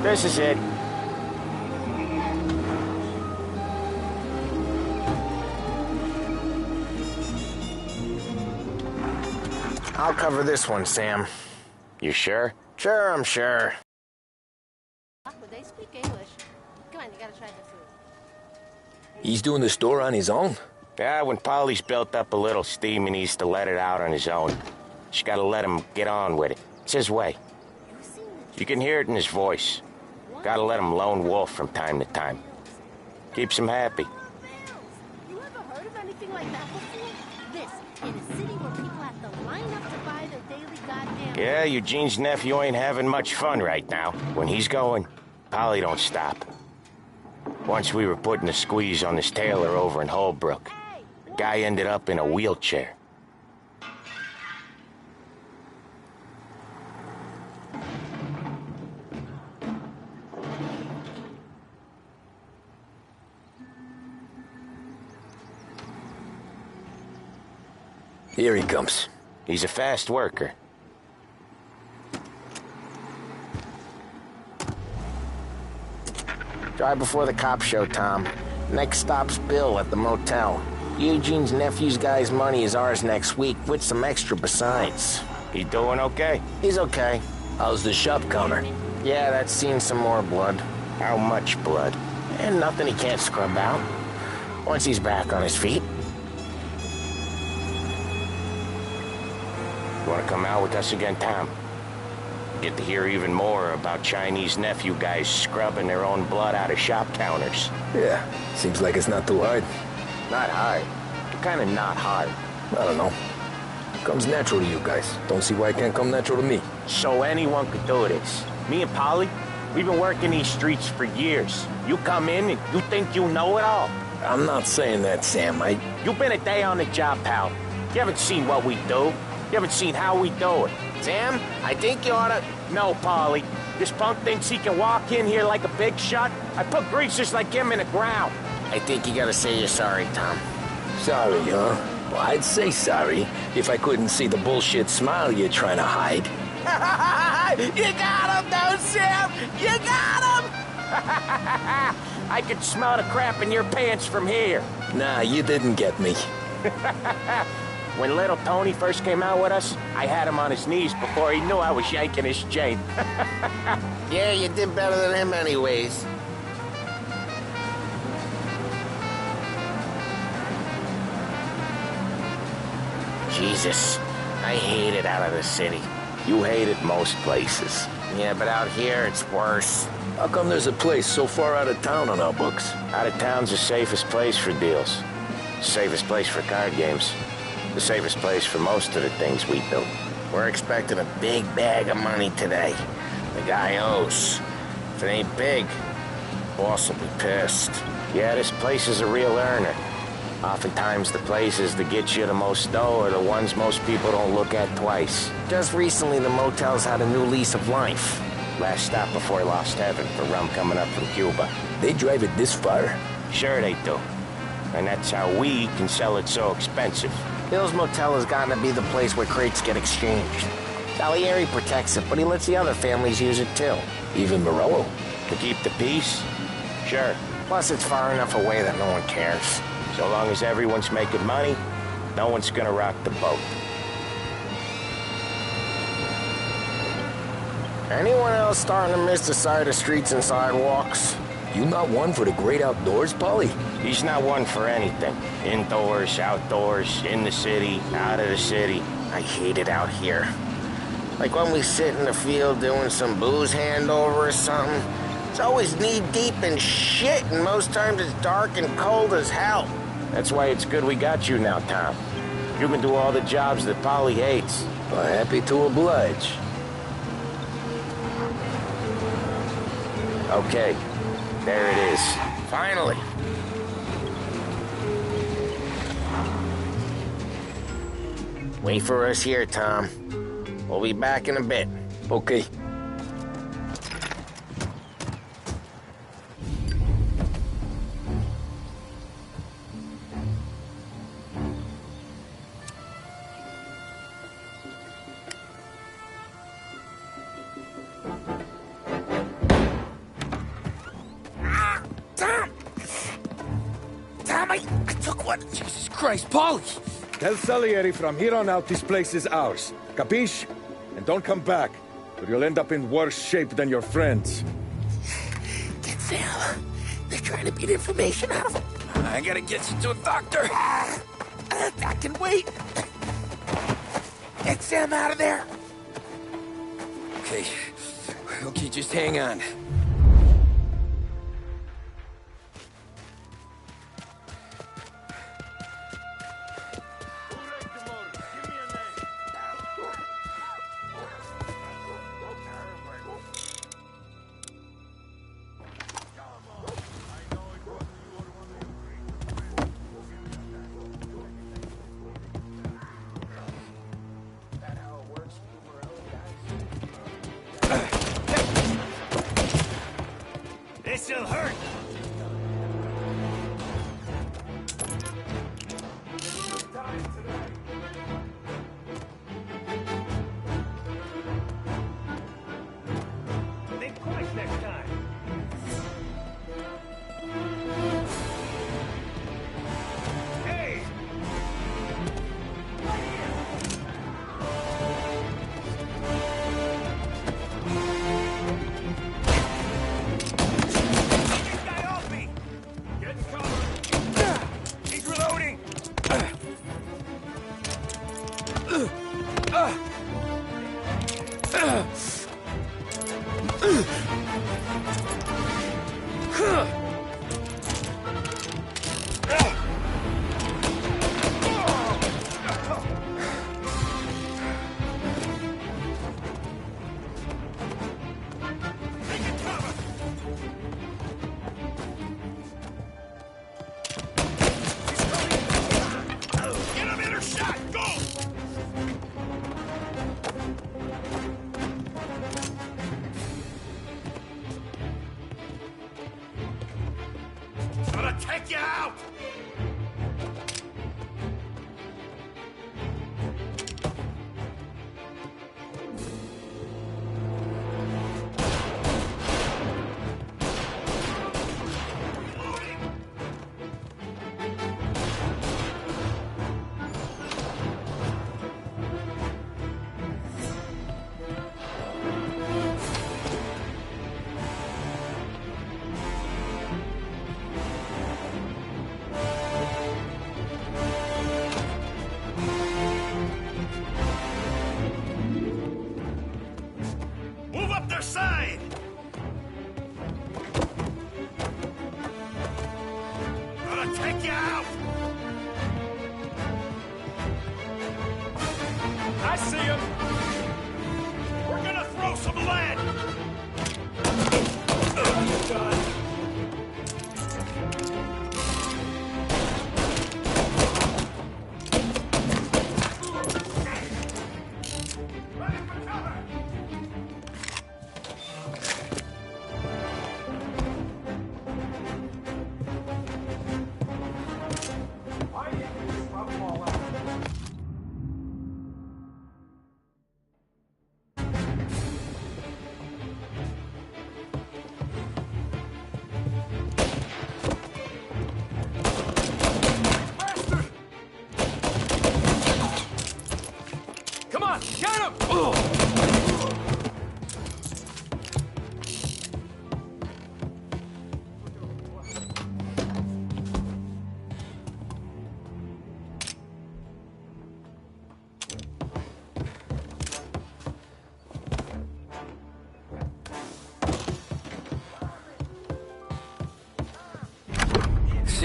This is it. I'll cover this one, Sam. You sure? Sure, I'm sure. They speak English. Come on, you gotta try the food. He's doing the store on his own? Yeah, when Polly's built up a little steam, he needs to let it out on his own. Just gotta let him get on with it. It's his way. You can hear it in his voice. Gotta let him lone wolf from time to time. Keeps him happy. You ever heard of anything like that before? This, in a city where people have to line up to buy their daily goddamn... Yeah, Eugene's nephew ain't having much fun right now. When he's going, Polly don't stop. Once we were putting the squeeze on this tailor over in Holbrook. The guy ended up in a wheelchair. Here he comes. He's a fast worker. Drive before the cops show, Tom. Next stop's Bill at the motel. Eugene's nephew's guy's money is ours next week, with some extra besides. He doing okay? He's okay. How's the shop counter? Yeah, that's seen some more blood. How much blood? And nothing he can't scrub out. Once he's back on his feet. You want to come out with us again, Tom? Get to hear even more about Chinese nephew guys scrubbing their own blood out of shop counters. Yeah, seems like it's not too hard. Not hard. Kind of not hard. I don't know. Comes natural to you guys. Don't see why it can't come natural to me. So anyone could do this. Me and Polly, we've been working these streets for years. You come in and you think you know it all. I'm not saying that, Sam. You've been a day on the job, pal. You haven't seen what we do. You haven't seen how we do it. Sam, I think you oughta... No, Polly. This punk thinks he can walk in here like a big shot. I put greasers like him in the ground. I think you gotta say you're sorry, Tom. Sorry, huh? Well, I'd say sorry if I couldn't see the bullshit smile you're trying to hide. You got him, though, Sam! You got him! I could smell the crap in your pants from here. Nah, you didn't get me. When little Tony first came out with us, I had him on his knees before he knew I was yanking his chain. Yeah, you did better than him anyways. Jesus, I hate it out of the city. You hate it most places. Yeah, but out here, it's worse. How come there's a place so far out of town on our books? Out of town's the safest place for deals. Safest place for card games. The safest place for most of the things we do. We're expecting a big bag of money today. The guy owes. If it ain't big, boss will be pissed. Yeah, this place is a real earner. Oftentimes the places that get you the most dough are the ones most people don't look at twice. Just recently, the motel's had a new lease of life. Last stop before Lost Heaven for rum coming up from Cuba. They drive it this far? Sure they do. And that's how we can sell it so expensive. Hill's Motel has gotten to be the place where crates get exchanged. Salieri protects it, but he lets the other families use it too. Even Morello? To keep the peace? Sure. Plus, it's far enough away that no one cares. So long as everyone's making money, no one's gonna rock the boat. Anyone else starting to miss the side of streets and sidewalks? You not one for the great outdoors, Polly? He's not one for anything. Indoors, outdoors, in the city, out of the city. I hate it out here. Like when we sit in the field doing some booze handover or something. It's always knee-deep in shit, and most times it's dark and cold as hell. That's why it's good we got you now, Tom. You can do all the jobs that Polly hates. Well, happy to oblige. Okay, there it is. Finally. Wait for us here, Tom. We'll be back in a bit. Okay. Jesus Christ, Polly! Tell Salieri from here on out this place is ours. Capiche? And don't come back, or you'll end up in worse shape than your friends. Get Sam. They're trying to beat information out of him. I gotta get you to a doctor. I can wait. Get Sam out of there. Okay, just hang on. This'll hurt! Think twice next time. Hey!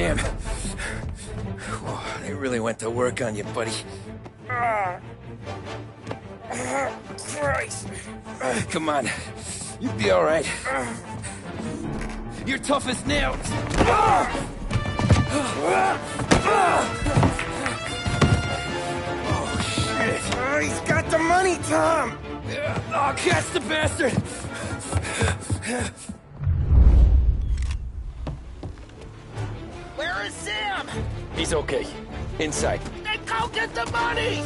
Sam. They really went to work on you, buddy. Christ. Come on. You'll be all right. You're tough as nails. Oh, shit. He's got the money, Tom! Oh, catch the bastard! Where is Sam? He's okay. Inside. Then go get the money!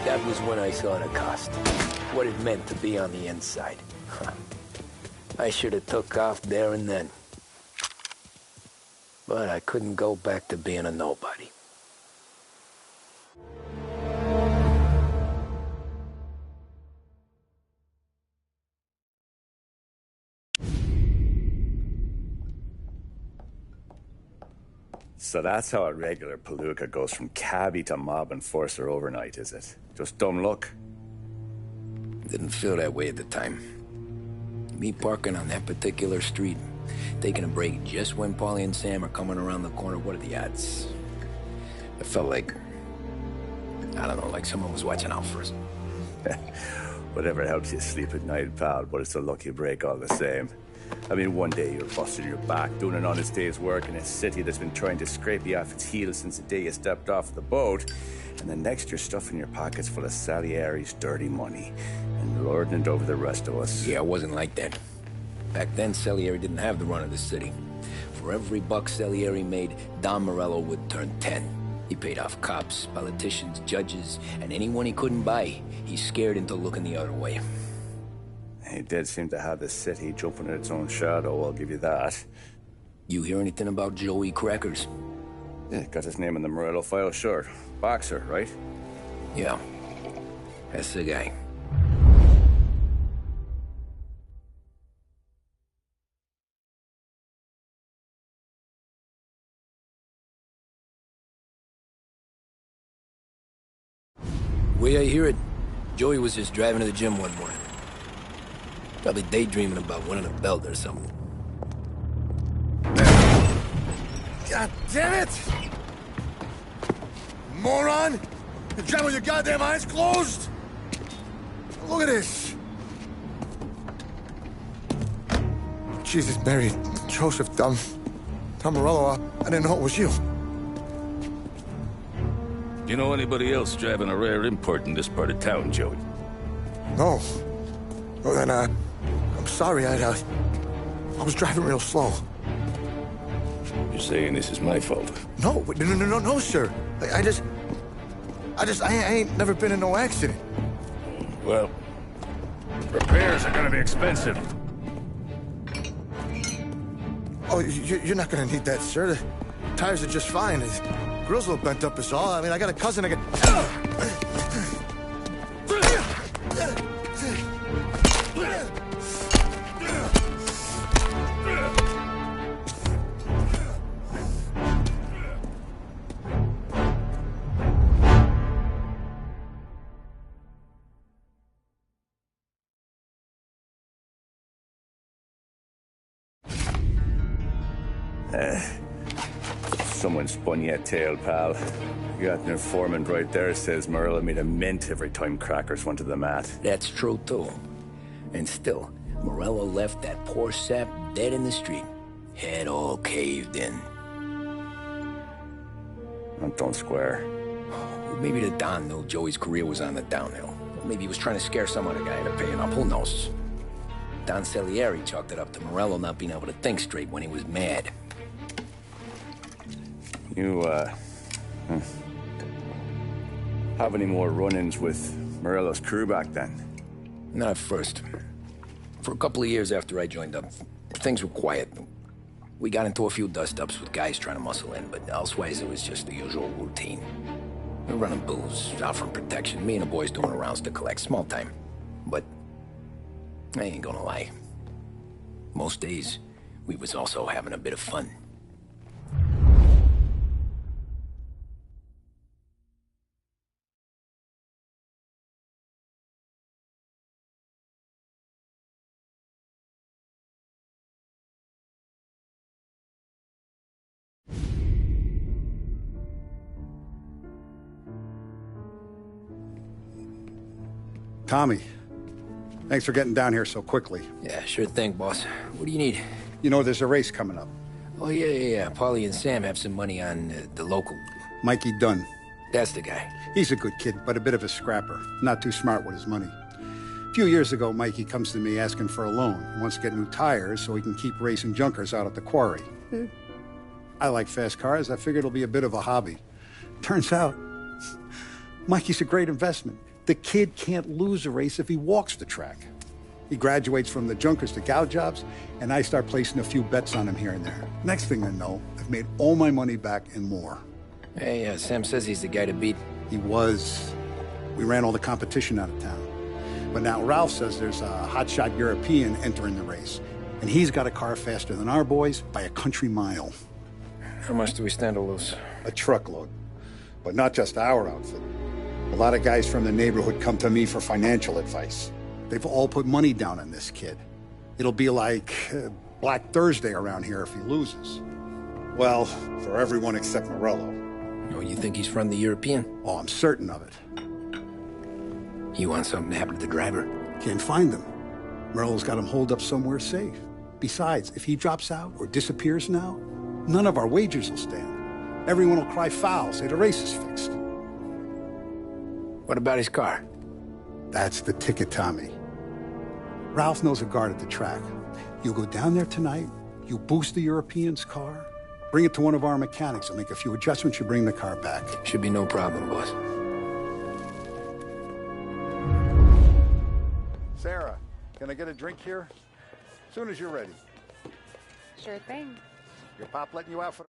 That was when I saw the cost. What it meant to be on the inside. I should have took off there and then. But I couldn't go back to being a nobody. So that's how a regular palooka goes from cabbie to mob enforcer overnight, is it? Just dumb luck? Didn't feel that way at the time. Me parking on that particular street, taking a break just when Paulie and Sam are coming around the corner, what are the odds? I felt like, I don't know, like someone was watching out for us. Whatever helps you sleep at night, pal, but it's a lucky break all the same. I mean, one day you're busting your back, doing an honest day's work in a city that's been trying to scrape you off its heels since the day you stepped off the boat, and then next you're stuffing your pockets full of Salieri's dirty money and lording it over the rest of us. Yeah, it wasn't like that. Back then, Salieri didn't have the run of the city. For every buck Salieri made, Don Morello would turn 10. He paid off cops, politicians, judges, and anyone he couldn't buy, he scared into looking the other way. He did seem to have the city jumping at its own shadow, I'll give you that. You hear anything about Joey Crackers? Yeah, got his name in the Morello file, sure. Boxer, right? Yeah, that's the guy. Way I hear it, Joey was just driving to the gym one morning. Probably daydreaming about winning a belt or something. God damn it! Moron! You driving with your goddamn eyes closed? Look at this! Jesus, Mary, Joseph, Tom Morello, I didn't know it was you. You know anybody else driving a rare import in this part of town, Joey? No. Well, then, I'm sorry, I was driving real slow. You're saying this is my fault? No, sir. I ain't never been in no accident. Well, repairs are gonna be expensive. Oh, you're not gonna need that, sir. The tires are just fine. The grill's a little bent up is all. I mean, I got a cousin I can... Someone spun you a tail, pal. You got an informant right there says Morello made a mint every time Crackers went to the mat. That's true, too. And still, Morello left that poor sap dead in the street. Head all caved in. That don't square. Well, maybe the Don knew Joey's career was on the downhill. Or maybe he was trying to scare some other guy into paying up. Who knows? Don Salieri chalked it up to Morello not being able to think straight when he was mad. You, have any more run-ins with Morello's crew back then? Not at first. For a couple of years after I joined up, things were quiet. We got into a few dust-ups with guys trying to muscle in, but elsewise it was just the usual routine. We're running booze, out from protection, me and the boys doing rounds to collect, small time. But I ain't gonna lie. Most days, we was also having a bit of fun. Tommy, thanks for getting down here so quickly. Yeah, sure thing, boss. What do you need? You know, there's a race coming up. Oh, yeah. Paulie and Sam have some money on the local... Mikey Dunn. That's the guy. He's a good kid, but a bit of a scrapper. Not too smart with his money. A few years ago, Mikey comes to me asking for a loan. He wants to get new tires so he can keep racing junkers out at the quarry. I like fast cars. I figured it'll be a bit of a hobby. Turns out, Mikey's a great investment. The kid can't lose a race if he walks the track. He graduates from the junkers to gal jobs, and I start placing a few bets on him here and there. Next thing I know, I've made all my money back and more. Hey, Sam says he's the guy to beat. He was. We ran all the competition out of town. But now Ralph says there's a hotshot European entering the race, and he's got a car faster than our boys by a country mile. How much do we stand to lose? A truckload. But not just our outfit. A lot of guys from the neighborhood come to me for financial advice. They've all put money down on this kid. It'll be like Black Thursday around here if he loses. Well, for everyone except Morello. Oh, you think he's from the European? Oh, I'm certain of it. You want something to happen to the driver? Can't find him. Morello's got him holed up somewhere safe. Besides, if he drops out or disappears now, none of our wagers will stand. Everyone will cry foul, say the race is fixed. What about his car? That's the ticket, Tommy. Ralph knows a guard at the track. You go down there tonight, you boost the European's car, bring it to one of our mechanics, and make a few adjustments, you bring the car back. Should be no problem, boss. Sarah, can I get a drink here? As soon as you're ready. Sure thing. Your pop letting you out for...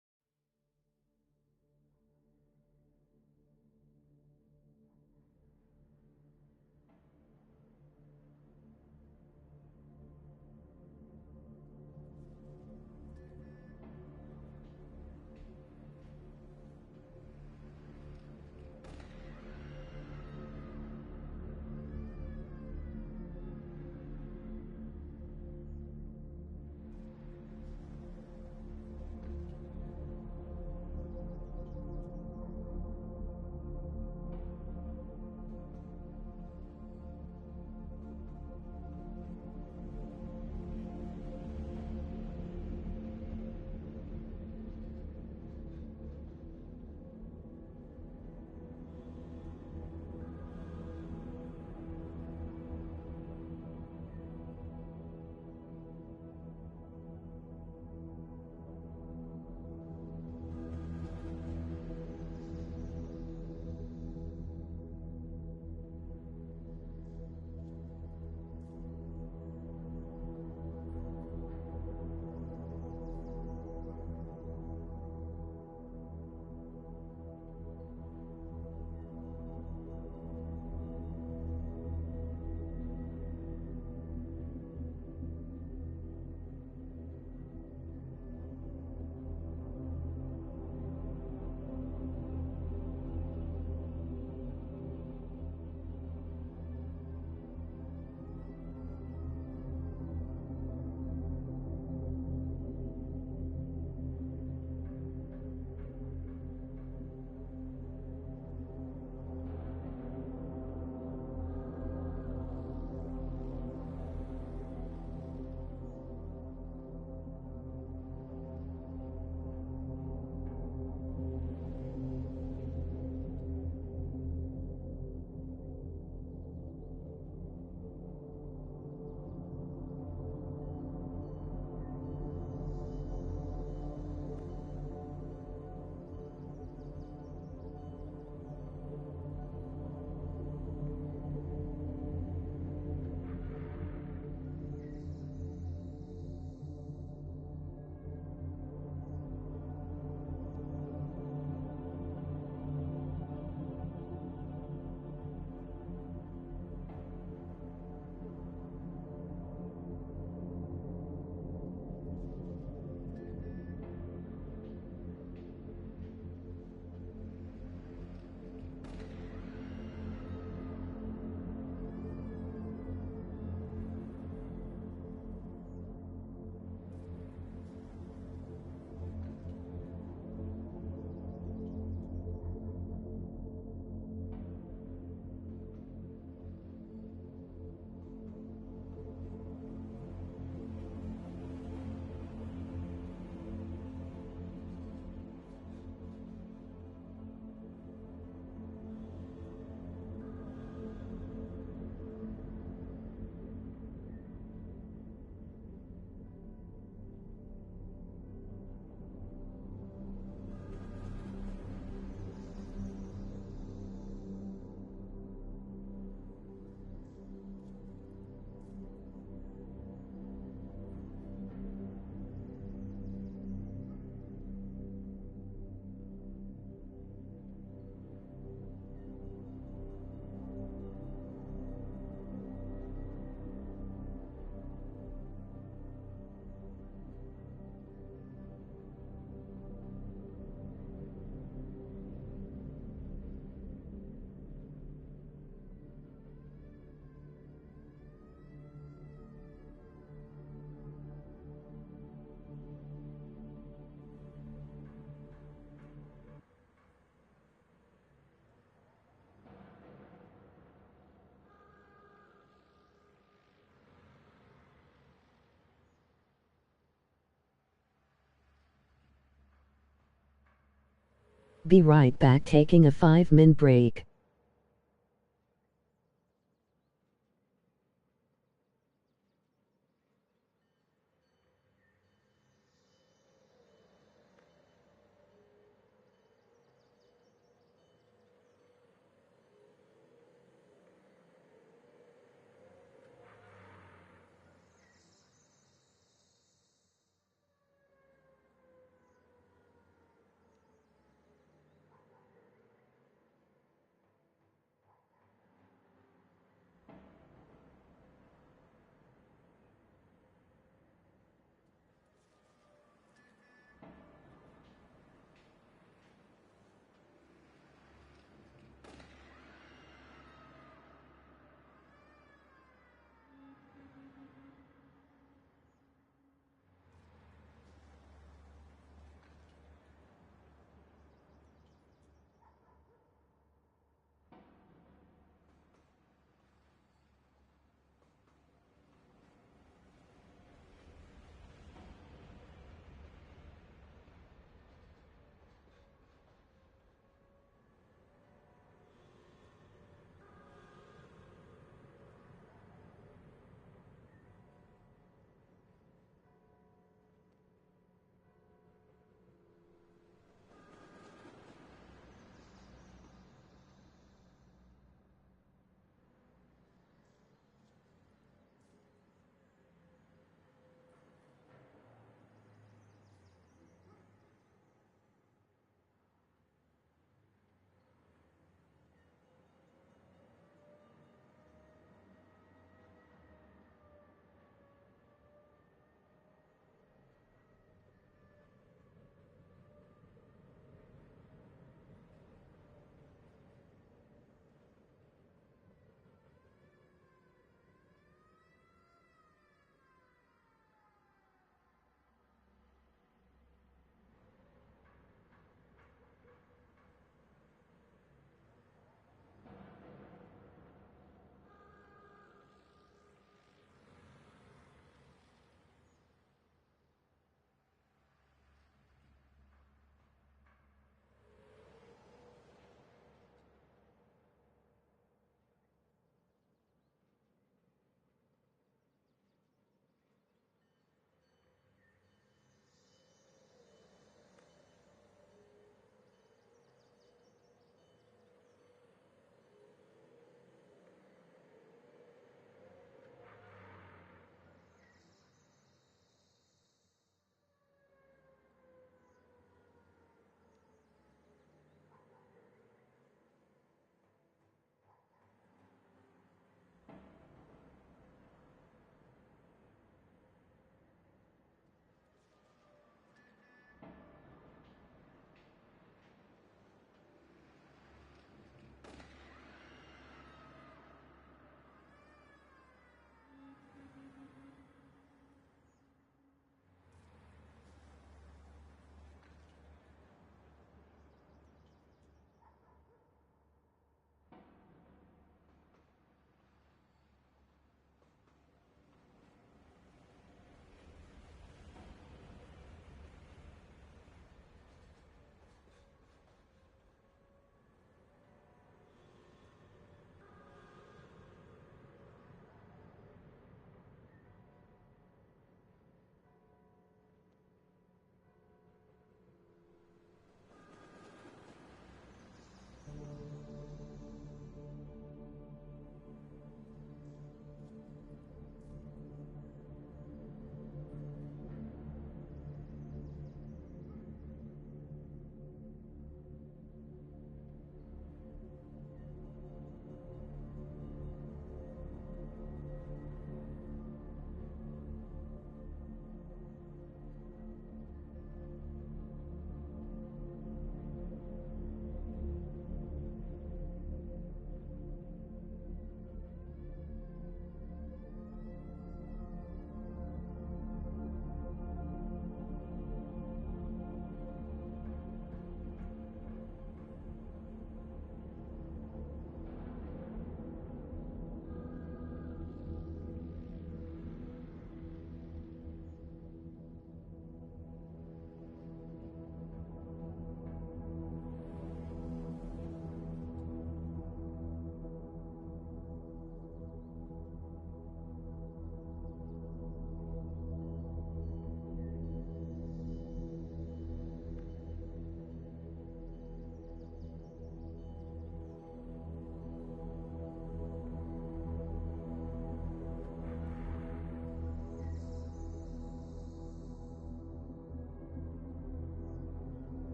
Be right back, taking a 5-minute break.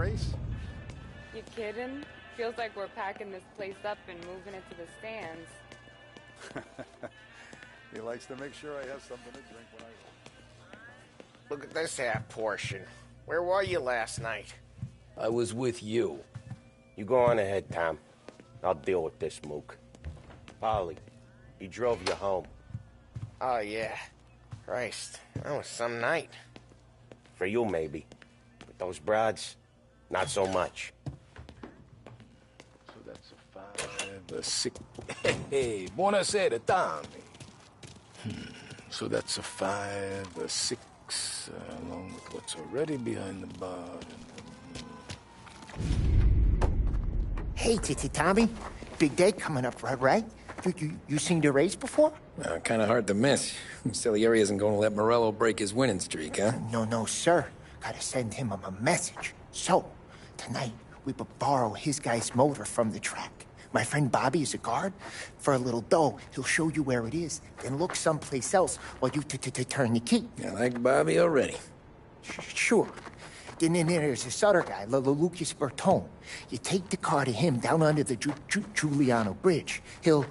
race? You kidding? Feels like we're packing this place up and moving it to the stands. He likes to make sure I have something to drink when I leave. Look at this half portion. Where were you last night? I was with you. You go on ahead, Tom. I'll deal with this mook. Polly, he drove you home. Oh, yeah. Christ, that was some night. For you, maybe. But those broads, not so much. So that's a 5, a 6. Hey, buonasera, Tommy. So that's a 5, a 6, along with what's already behind the bar. Hey, Tommy. Big day coming up, right? You seen the race before? Kind of hard to miss. Salieri isn't going to let Morello break his winning streak, huh? No, sir. Gotta send him a message. So, tonight, we borrow his guy's motor from the track. My friend Bobby is a guard. For a little dough, he'll show you where it is, then look someplace else while you turn the key. I like Bobby already. Sure. Then there's this other guy, Lucas Bertone. You take the car to him down under the Giuliano Bridge. He'll,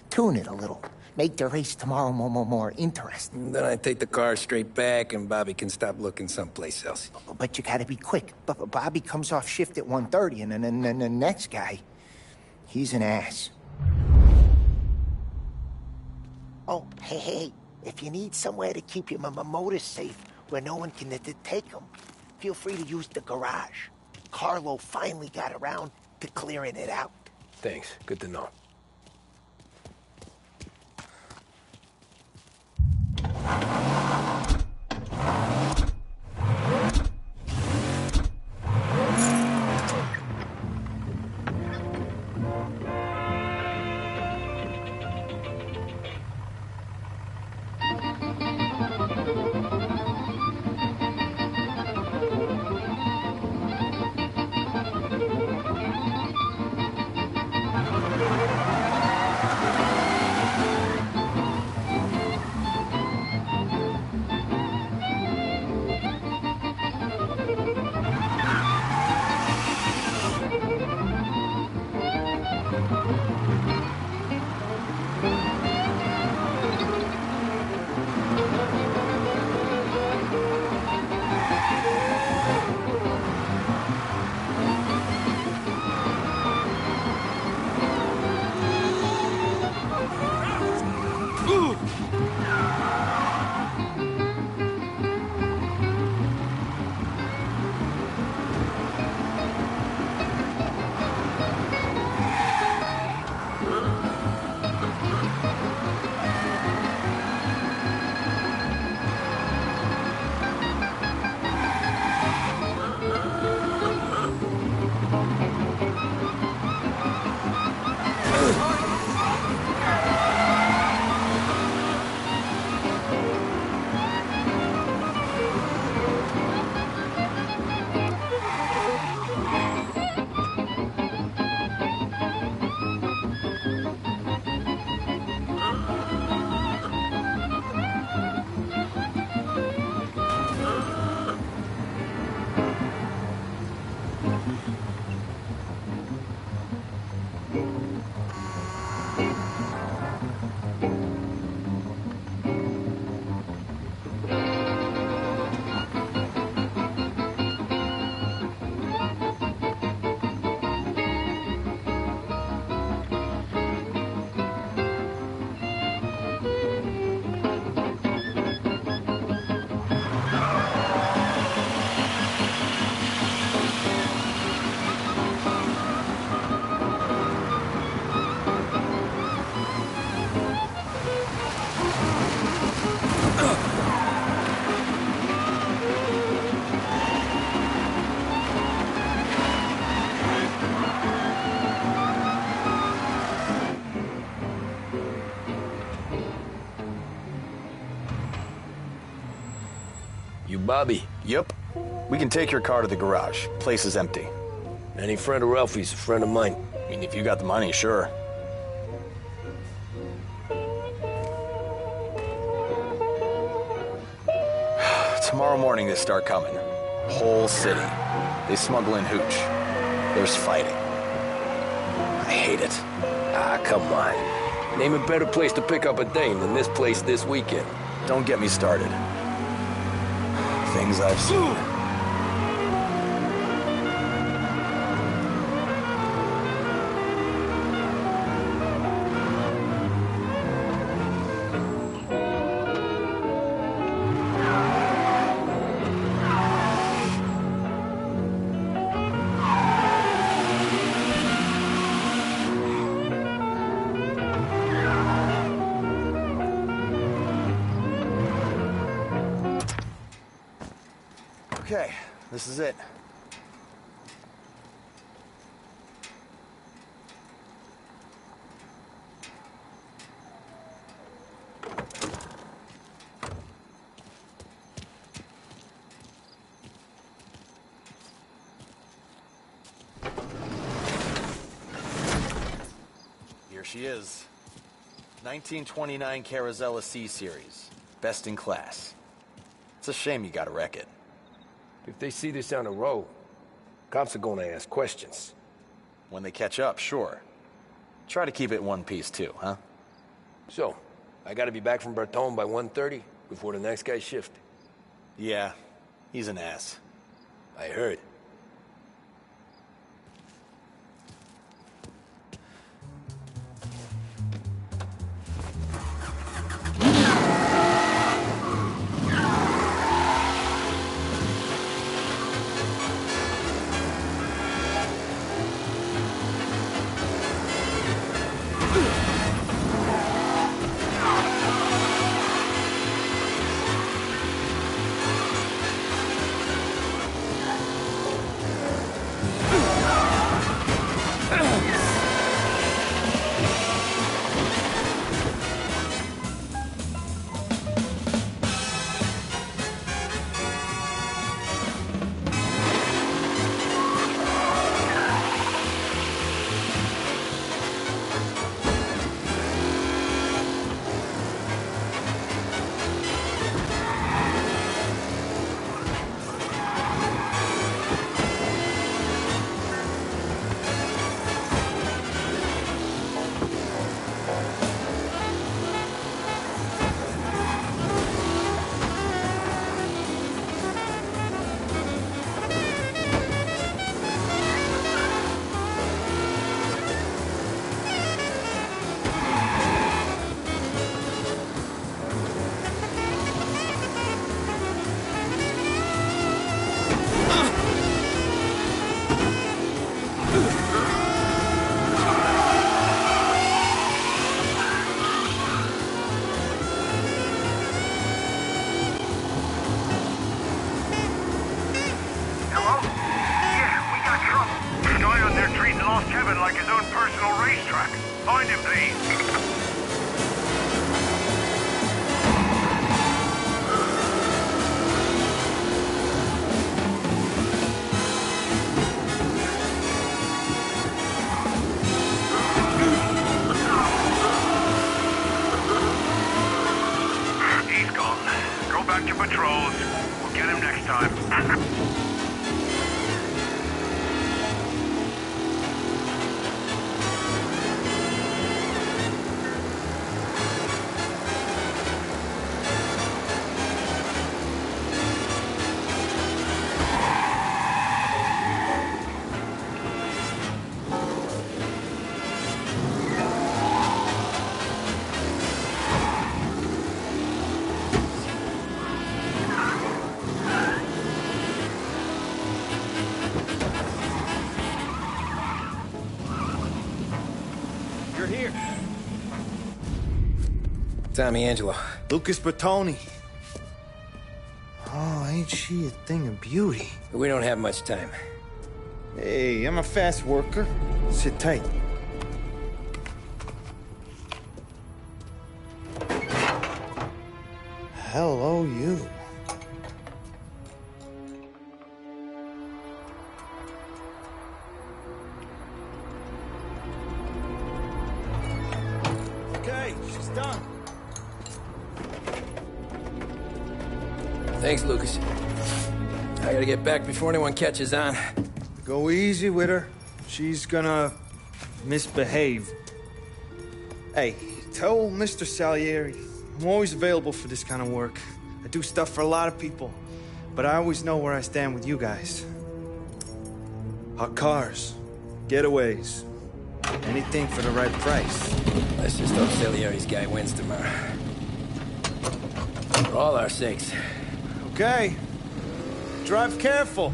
tune it a little. Make the race tomorrow more interesting. Then I take the car straight back and Bobby can stop looking someplace else. But you gotta be quick. Bobby comes off shift at 1:30 and then the next guy, he's an ass. Oh, hey, if you need somewhere to keep your motor safe where no one can take them, feel free to use the garage. Carlo finally got around to clearing it out. Thanks. Good to know. Bobby. Yep. We can take your car to the garage. Place is empty. Any friend of Ralphie's a friend of mine. I mean, if you got the money, sure. Tomorrow morning they start coming. Whole city. They smuggle in hooch. There's fighting. I hate it. Ah, come on. Name a better place to pick up a dame than this place this weekend. Don't get me started. Things I've seen. Okay, this is it. Here she is. 1929 Carazella C-Series. Best in class. It's a shame you gotta wreck it. If they see this on the road, cops are gonna ask questions. When they catch up, sure. Try to keep it one piece too, huh? So, I gotta be back from Bertone by 1:30 before the next guy's shift. Yeah, he's an ass. I heard. Tommy Angelo. Lucas Bertoni. Oh, ain't she a thing of beauty? We don't have much time. Hey, I'm a fast worker. Sit tight. Hello, you. Okay, she's done. Thanks, Lucas. I gotta get back before anyone catches on. Go easy with her. She's gonna misbehave. Hey, tell Mr. Salieri I'm always available for this kind of work. I do stuff for a lot of people, but I always know where I stand with you guys. Hot cars, getaways, anything for the right price. Let's just hope Salieri's guy wins tomorrow. For all our sakes. Okay. Drive careful.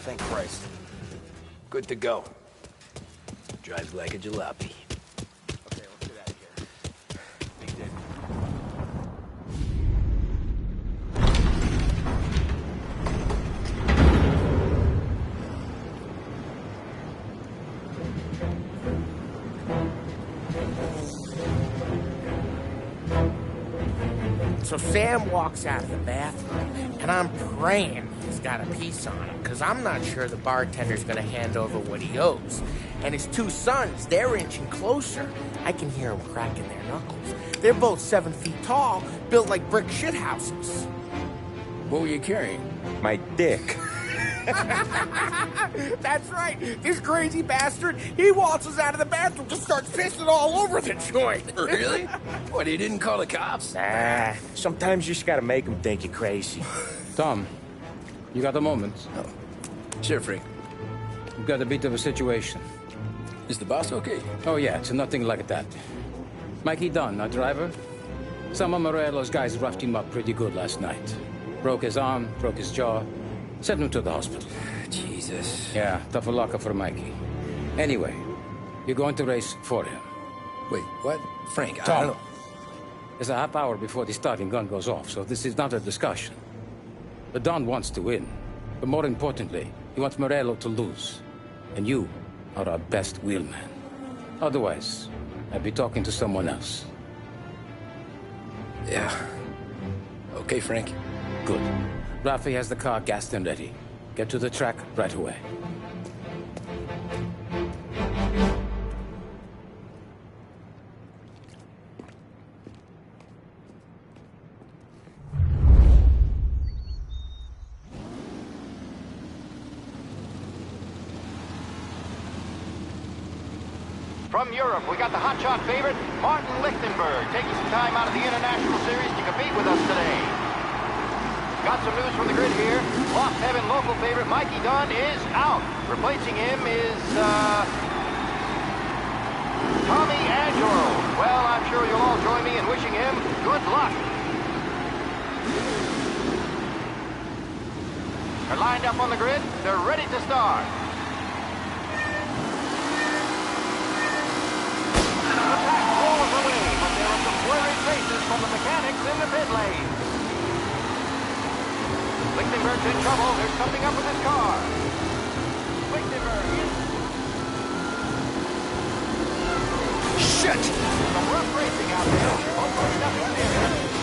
Thank Christ. Good to go. Drives like a jalopy. Okay, let's get out of here. Big Dick. So Sam walks out of the bathroom, and I'm praying he's got a piece on him, because I'm not sure the bartender's going to hand over what he owes. And his two sons, they're inching closer. I can hear them cracking their knuckles. They're both 7 feet tall, built like brick shithouses. What were you carrying? My dick. That's right. This crazy bastard, he waltzes out of the bathroom, just starts pissing all over the joint. Really? What, he didn't call the cops? Nah, sometimes you just gotta make them think you're crazy. Tom, you got a moment? Oh. Sure, Frank. We've got a bit of a situation. Is the boss okay? Oh, yeah, it's nothing like that. Mikey Dunn, our driver. Some of Morello's guys roughed him up pretty good last night. Broke his arm, broke his jaw. Sent him to the hospital. Jesus. Yeah, tough luck for Mikey. Anyway, you're going to race for him. Wait, what? Frank, Tom, There's a half hour before the starting gun goes off, so this is not a discussion. The Don wants to win, but more importantly, he wants Morello to lose. And you are our best wheelman. Otherwise, I'd be talking to someone else. Yeah. Okay, Frank. Good. Rafi has the car gassed and ready. Get to the track right away. From Europe, we got the hotshot favorite, Martin Lichtenberg, taking some time out of the International Series to compete with us today. Got some news from the grid here. Lost Heaven local favorite Mikey Dunn is out. Replacing him is, Tommy Angelo. Well, I'm sure you'll all join me in wishing him good luck. They're lined up on the grid. They're ready to start. Away, but there are some worried faces from the mechanics in the pit lane. Lichtenberg's in trouble. There's something up with his car. Lichtenberg is... Shit! Some rough racing out there. Hopefully nothing serious.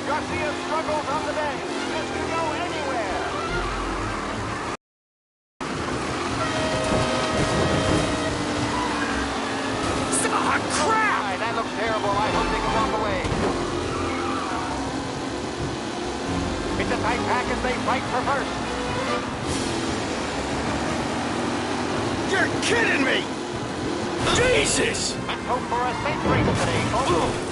Garcia struggles on the bank. This could go anywhere. Oh, crap! That looks terrible. I hope they can walk away. It's a tight pack as they fight for first. You're kidding me! Jesus! Let's hope for a safe race today, folks.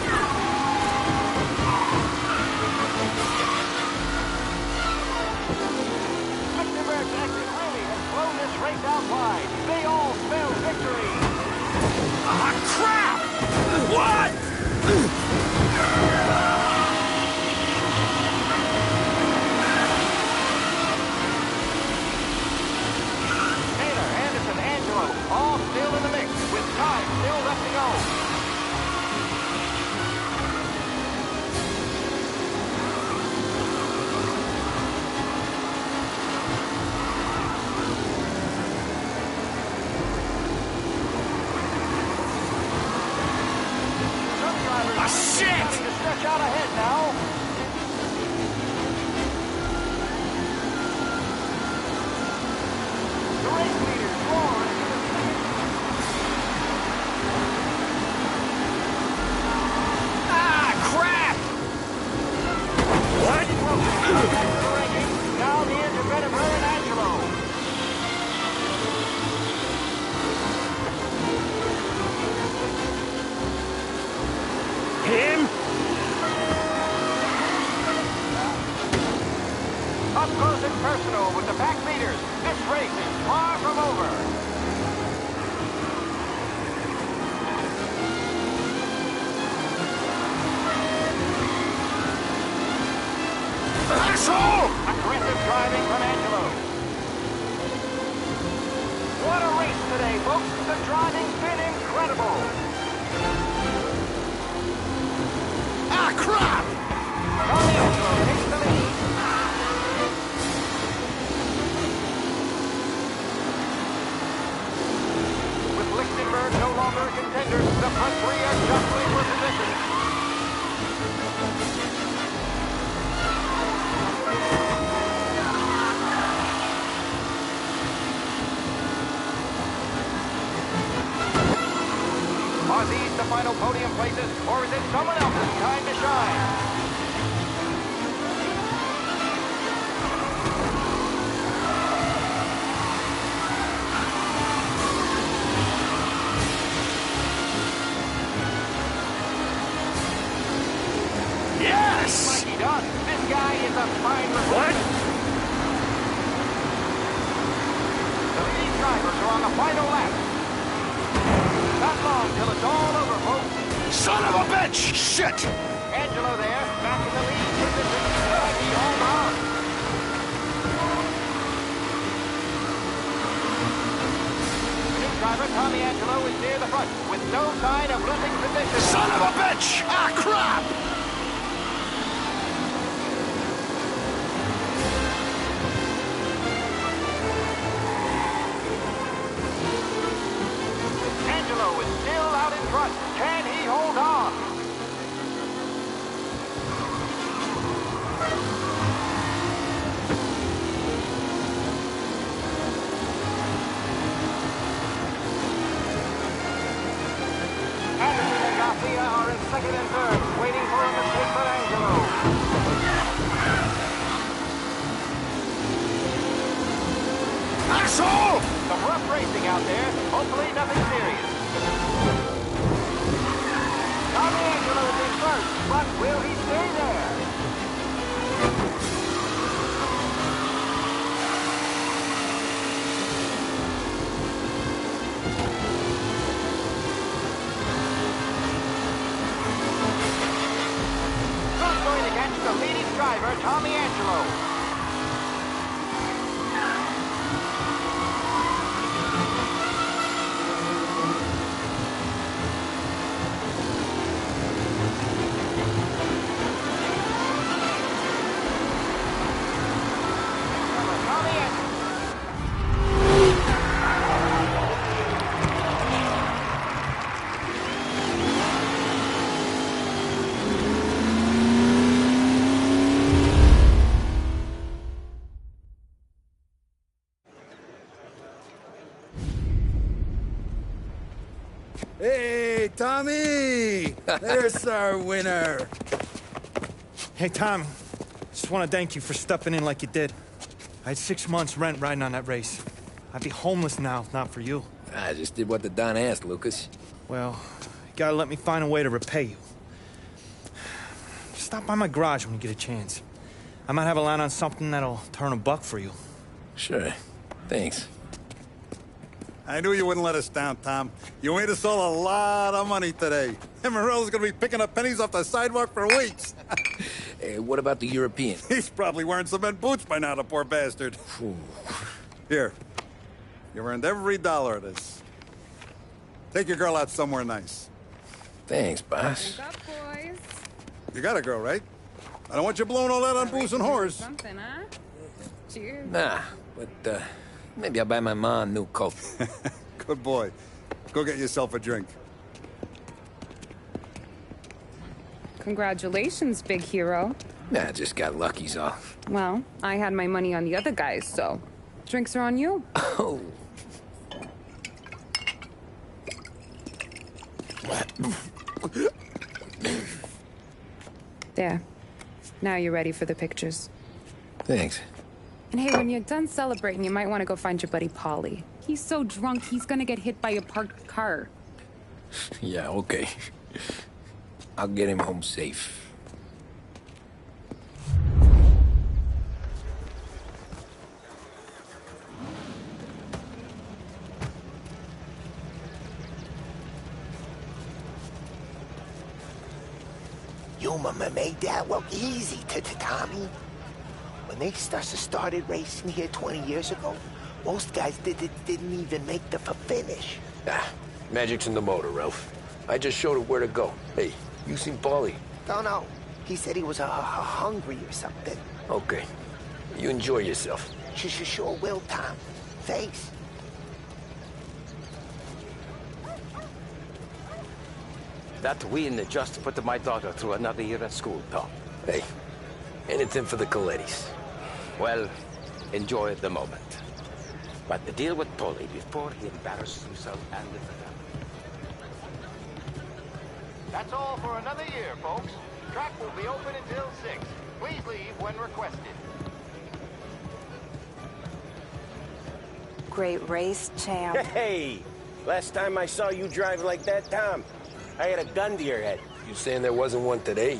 Race out wide. They all spell victory. Ah, crap! What? Taylor, Anderson, Angelo, all still in the mix, with time still left to go. Out ahead now. The race leaders roar into the second. Ah, crap! What? Now the end of Vetiver and Angelo. Him? Up close and personal with the pack leaders. This race is far from over. Asshole! Aggressive driving from Angelo. What a race today, folks. The driving's been incredible. Ah, crap! Tommy Angelo takes the lead. Lichtenberg no longer a contender. The front three are justly for position. Are these the final podium places, or is it someone else's time to shine? Yes! Mikey Dunn, this guy is a fine replacement. till it's all over, folks. Son of a bitch! Shit! Angelo there, back in the lead position. And he hold on. New driver Tommy Angelo is near the front, with no sign of losing position. Son of a bitch! Ah, crap! Angelo is still out in front. Can he hold on? Anderson and Mafia are in second and third, waiting for a mistake for Angelo. Asshole! Some rough racing out there. Hopefully nothing serious. Tommy Angelo is in first, but will he stay there? Who's going to catch the leading driver, Tommy Angelo? Hey, Tommy! There's our winner. Hey, Tom. Just want to thank you for stepping in like you did. I had 6 months rent riding on that race. I'd be homeless now if not for you. I just did what the Don asked, Lucas. Well, you gotta let me find a way to repay you. Stop by my garage when you get a chance. I might have a line on something that'll turn $1 for you. Sure. Thanks. I knew you wouldn't let us down, Tom. You made us all a lot of money today. And Morello's gonna be picking up pennies off the sidewalk for weeks. Hey, what about the European? He's probably wearing cement boots by now, the poor bastard. Here. You earned every dollar of this. Take your girl out somewhere nice. Thanks, boss. Wake up, boys. You got a girl, right? I don't want you blowing all that on booze and whores. Something, huh? Cheers. Nah, but, maybe I'll buy my mom a new coat. Good boy. Go get yourself a drink. Congratulations, big hero. Nah, just got lucky's off. Well, I had my money on the other guys, so drinks are on you. Oh. There. Now you're ready for the pictures. Thanks. And hey, when you're done celebrating, you might want to go find your buddy Paulie. He's so drunk, he's gonna get hit by a parked car. Yeah, okay. I'll get him home safe. You made that look easy to Tommy. When they started racing here 20 years ago, most guys didn't even make the finish. Ah, magic's in the motor, Ralph. I just showed it where to go. Hey, you seen Paulie? No. He said he was hungry or something. Okay. You enjoy yourself. Sure will, Tom. Thanks. That win just put my daughter through another year at school, Tom. Hey, anything for the Colettis. Well, enjoy the moment. But deal with Paulie before he embarrasses himself and the family. That's all for another year, folks. Track will be open until 6. Please leave when requested. Great race, champ. Hey! Last time I saw you drive like that, Tom, I had a gun to your head. You saying there wasn't one today?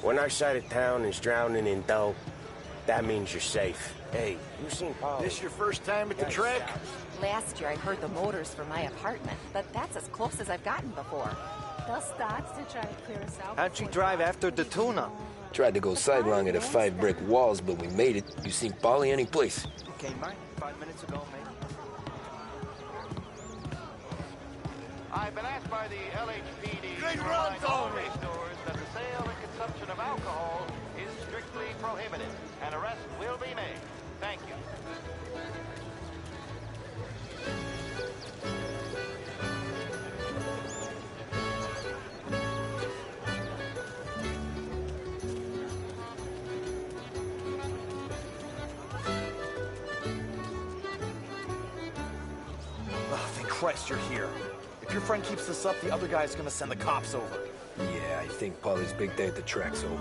When our side of town is drowning in dough, That means you're safe. Hey, you seen Paul? This your first time at the track? Last year I heard the motors for my apartment, but that's as close as I've gotten before. They'll start to try to clear us out. How'd you drive after the tuna? Tried to go sidelong at the 5 brick walls, but we made it. You seen Polly any place? Okay, mine. 5 minutes ago, maybe. I've been asked by the LHPD Great to run, remind all Tony. race stores that the sale and consumption of alcohol is strictly prohibited. An arrest will be made. Thank you. Oh, thank Christ you're here. If your friend keeps this up, the other guy's gonna send the cops over. Yeah, I think Polly's big day at the track's over.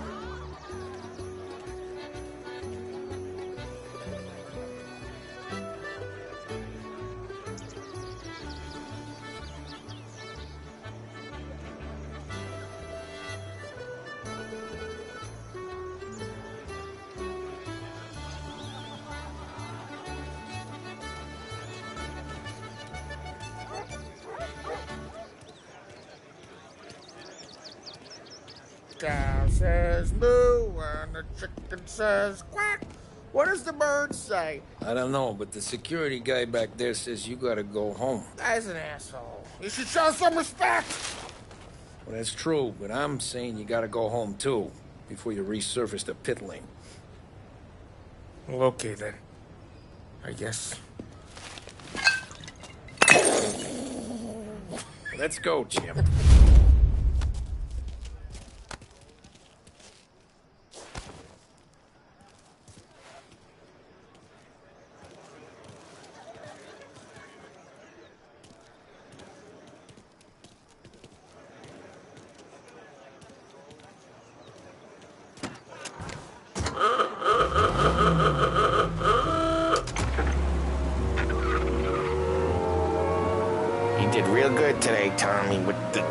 Cow says moo and the chicken says quack. What does the bird say? I don't know, but the security guy back there says you gotta go home. Guy's an asshole. You should show some respect. Well, that's true, but I'm saying you gotta go home too, before you resurface the pit lane. Well, okay then. I guess. Let's go, Jim. You did real good today, Tommy, with the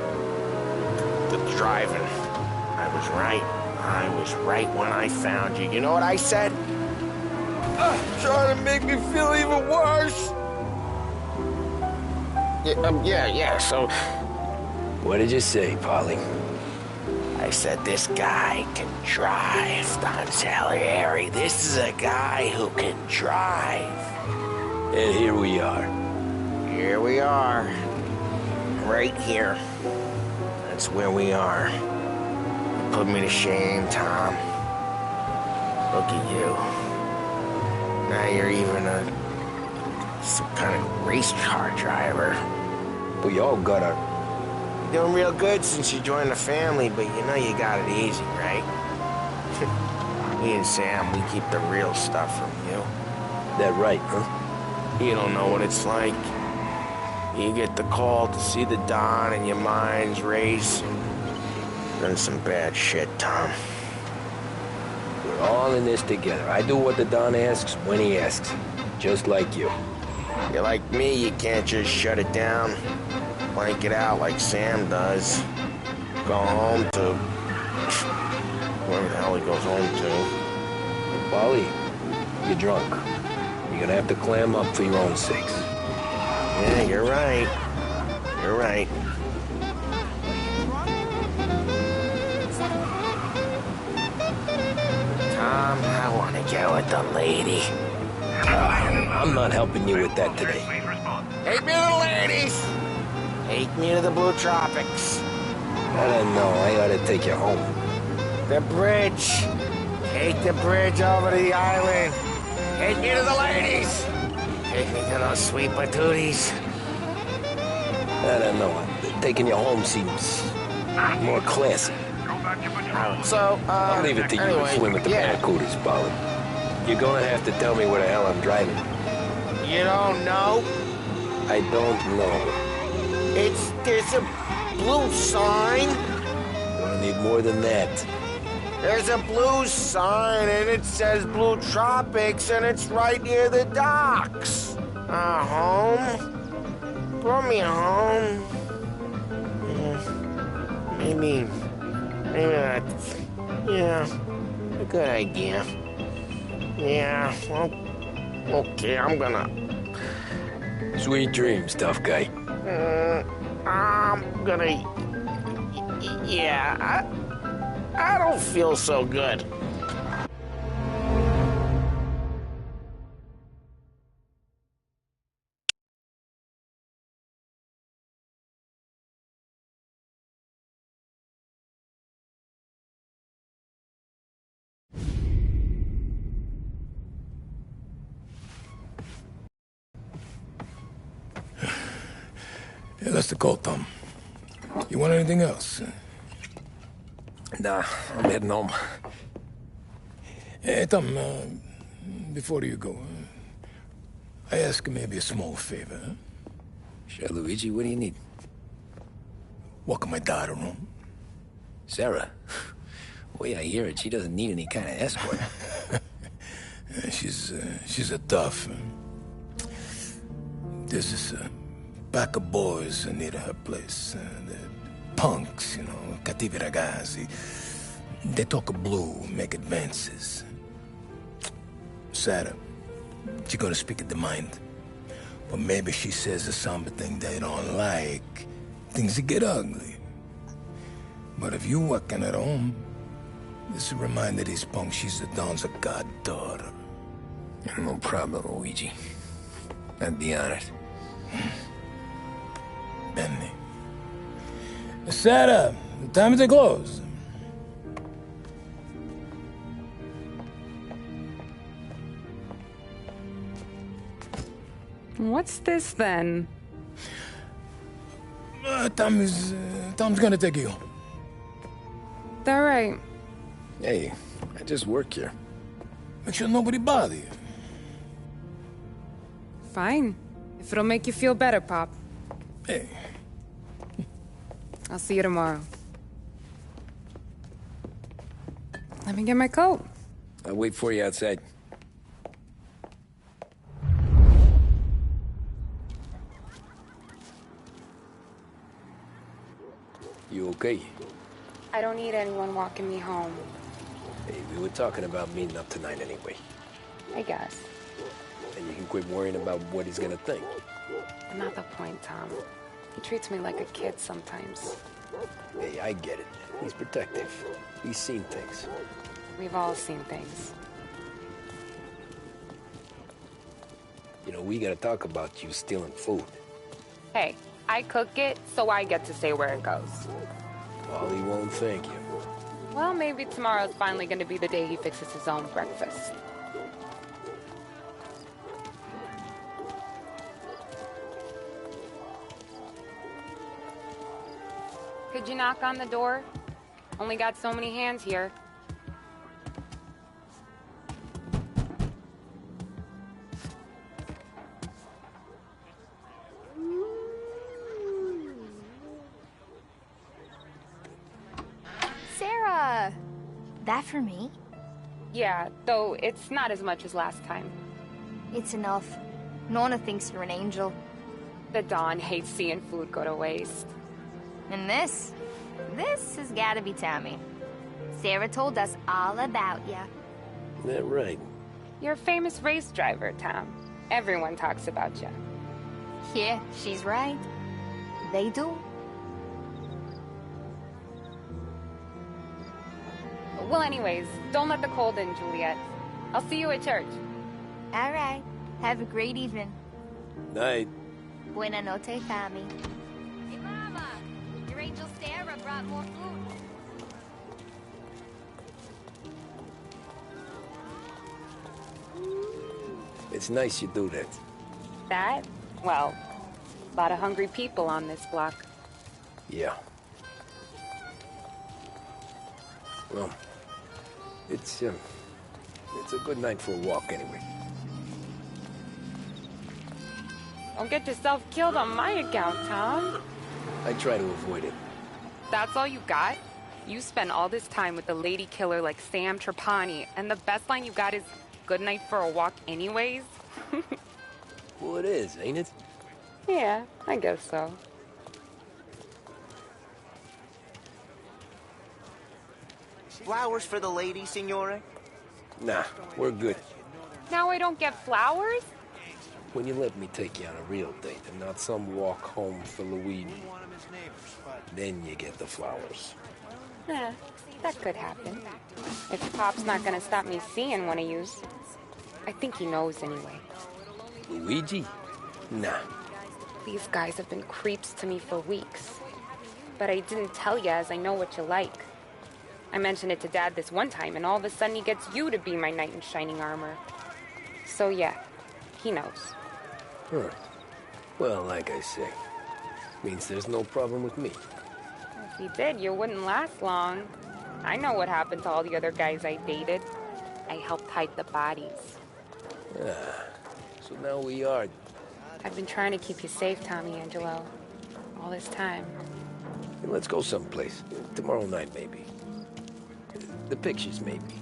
driving. I was right. I was right when I found you. You know what I said? Trying to make me feel even worse. Yeah, so... What did you say, Polly? I said this guy can drive, Don Salieri. This is a guy who can drive. And here we are. Here we are. Right here. That's where we are. You put me to shame, Tom. Look at you. Now you're even some kind of race car driver. We all got our... You're doing real good since you joined the family, but you know you got it easy, right? Me and Sam, we keep the real stuff from you. That right, huh? You don't know what it's like. You get the call to see the Don and your mind's race. Done some bad shit, Tom. We're all in this together. I do what the Don asks when he asks. Just like you. You're like me, you can't just shut it down. Blank it out like Sam does. Go home to... wherever the hell he goes home to. Polly, you're drunk. You're gonna have to clam up for your own sakes. Yeah, you're right. You're right. Tom, I want to get with the lady. I'm not helping you with that today. Take me to the ladies. Take me to the Blue Tropics. I don't know. I ought to take you home. The bridge. Take the bridge over to the island. Take me to the ladies. Take me to those sweet patooties. I don't know. Taking you home seems more classy. So, I'll leave it to you to swim with the barracudas, Polly. You're gonna have to tell me where the hell I'm driving. You don't know? I don't know. There's a blue sign. Gonna need more than that. There's a blue sign and it says Blue Tropics and it's right near the docks. Home? Brought me home. Maybe that's, a good idea. Yeah, well, okay, I'm gonna... Sweet dreams, tough guy. I'm gonna... Yeah, I don't feel so good. Yeah, that's the call, Tom. You want anything else? Nah, I'm heading home. Hey, Tom, before you go, I ask maybe a small favor. Huh? Sure, Luigi, what do you need? Walk my daughter home. Sarah? The way I hear it, she doesn't need any kind of escort. She's a tough. There's this pack of boys near her place. They're punks, you know, cattivi ragazzi. They talk blue, make advances. Sarah, she's gonna speak at the mind. But maybe she says something they don't like. Things get ugly. But if you walking at home, this will remind these punks she's the Don's goddaughter. No problem, Luigi. I'd be honored. Benny. Sarah, time to close. What's this then? Tom's gonna take you. All right. Hey, I just work here. Make sure nobody bother you. Fine. If it'll make you feel better, Pop. Hey. I'll see you tomorrow. Let me get my coat. I'll wait for you outside. You okay? I don't need anyone walking me home. Hey, we were talking about meeting up tonight anyway. I guess. And you can quit worrying about what he's gonna think. Not the point, Tom. He treats me like a kid sometimes. Hey, I get it. He's protective. He's seen things. We've all seen things. You know, we gotta talk about you stealing food. Hey, I cook it, so I get to say where it goes. Wally won't thank you. Well, maybe tomorrow's finally gonna be the day he fixes his own breakfast. Could you knock on the door? Only got so many hands here. Sarah! That for me? Yeah, though it's not as much as last time. It's enough. Nona thinks you're an angel. The Don hates seeing food go to waste. And this has gotta be Tommy. Sarah told us all about ya. That right. You're a famous race driver, Tom. Everyone talks about you. Yeah, she's right. They do. Well, anyways, don't let the cold in, Juliet. I'll see you at church. All right. Have a great evening. Night. Buena noche, Tommy. Hey, Mama! Your angel Sarah brought more food. It's nice you do that. That? Well, a lot of hungry people on this block. Yeah. Well, it's a good night for a walk anyway. Don't get yourself killed on my account, Tom. I try to avoid it. That's all you got? You spend all this time with a lady killer like Sam Trapani, and the best line you got is, "Good night for a walk anyways"? Well, it is, ain't it? Yeah, I guess so. Flowers for the lady, signore? Nah, we're good. Now I don't get flowers? When you let me take you on a real date and not some walk home for Luigi, then you get the flowers. That could happen. If Pop's not gonna stop me seeing one of yous. I think he knows anyway. Luigi? Nah. These guys have been creeps to me for weeks. But I didn't tell you as I know what you like. I mentioned it to Dad this one time, and all of a sudden he gets you to be my knight in shining armor. So yeah, he knows. Huh. Well, like I say, means there's no problem with me. If he did, you wouldn't last long. I know what happened to all the other guys I dated. I helped hide the bodies. So now we are. I've been trying to keep you safe, Tommy Angelo. All this time. Hey, let's go someplace. Tomorrow night, maybe. The pictures, maybe.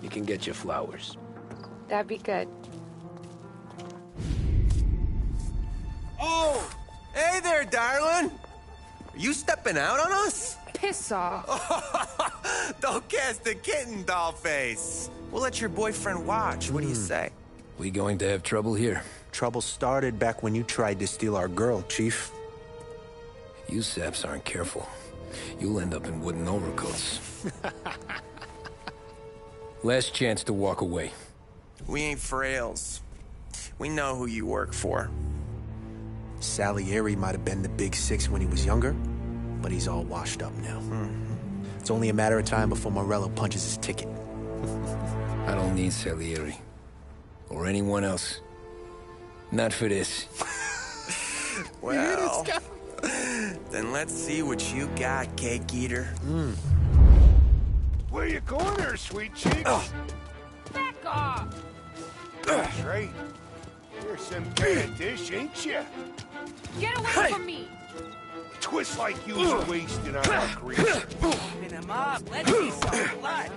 You can get your flowers. That'd be good. Oh! Hey there, darling! Are you stepping out on us? Piss off. Don't cast a kitten, dollface. We'll let your boyfriend watch. What do you say? We going to have trouble here? Trouble started back when you tried to steal our girl, Chief. You saps aren't careful. You'll end up in wooden overcoats. Last chance to walk away. We ain't frails. We know who you work for. Salieri might have been the big six when he was younger, but he's all washed up now. It's only a matter of time before Morello punches his ticket. I don't need Salieri. Or anyone else. Not for this. Well, then let's see what you got, cake eater. Where you going there, sweet cheeks? Back off! That's right. You're some kind of dish, ain't you? Get away from me! Twist like you're wasting our grease. Open him up. Let's see some blood.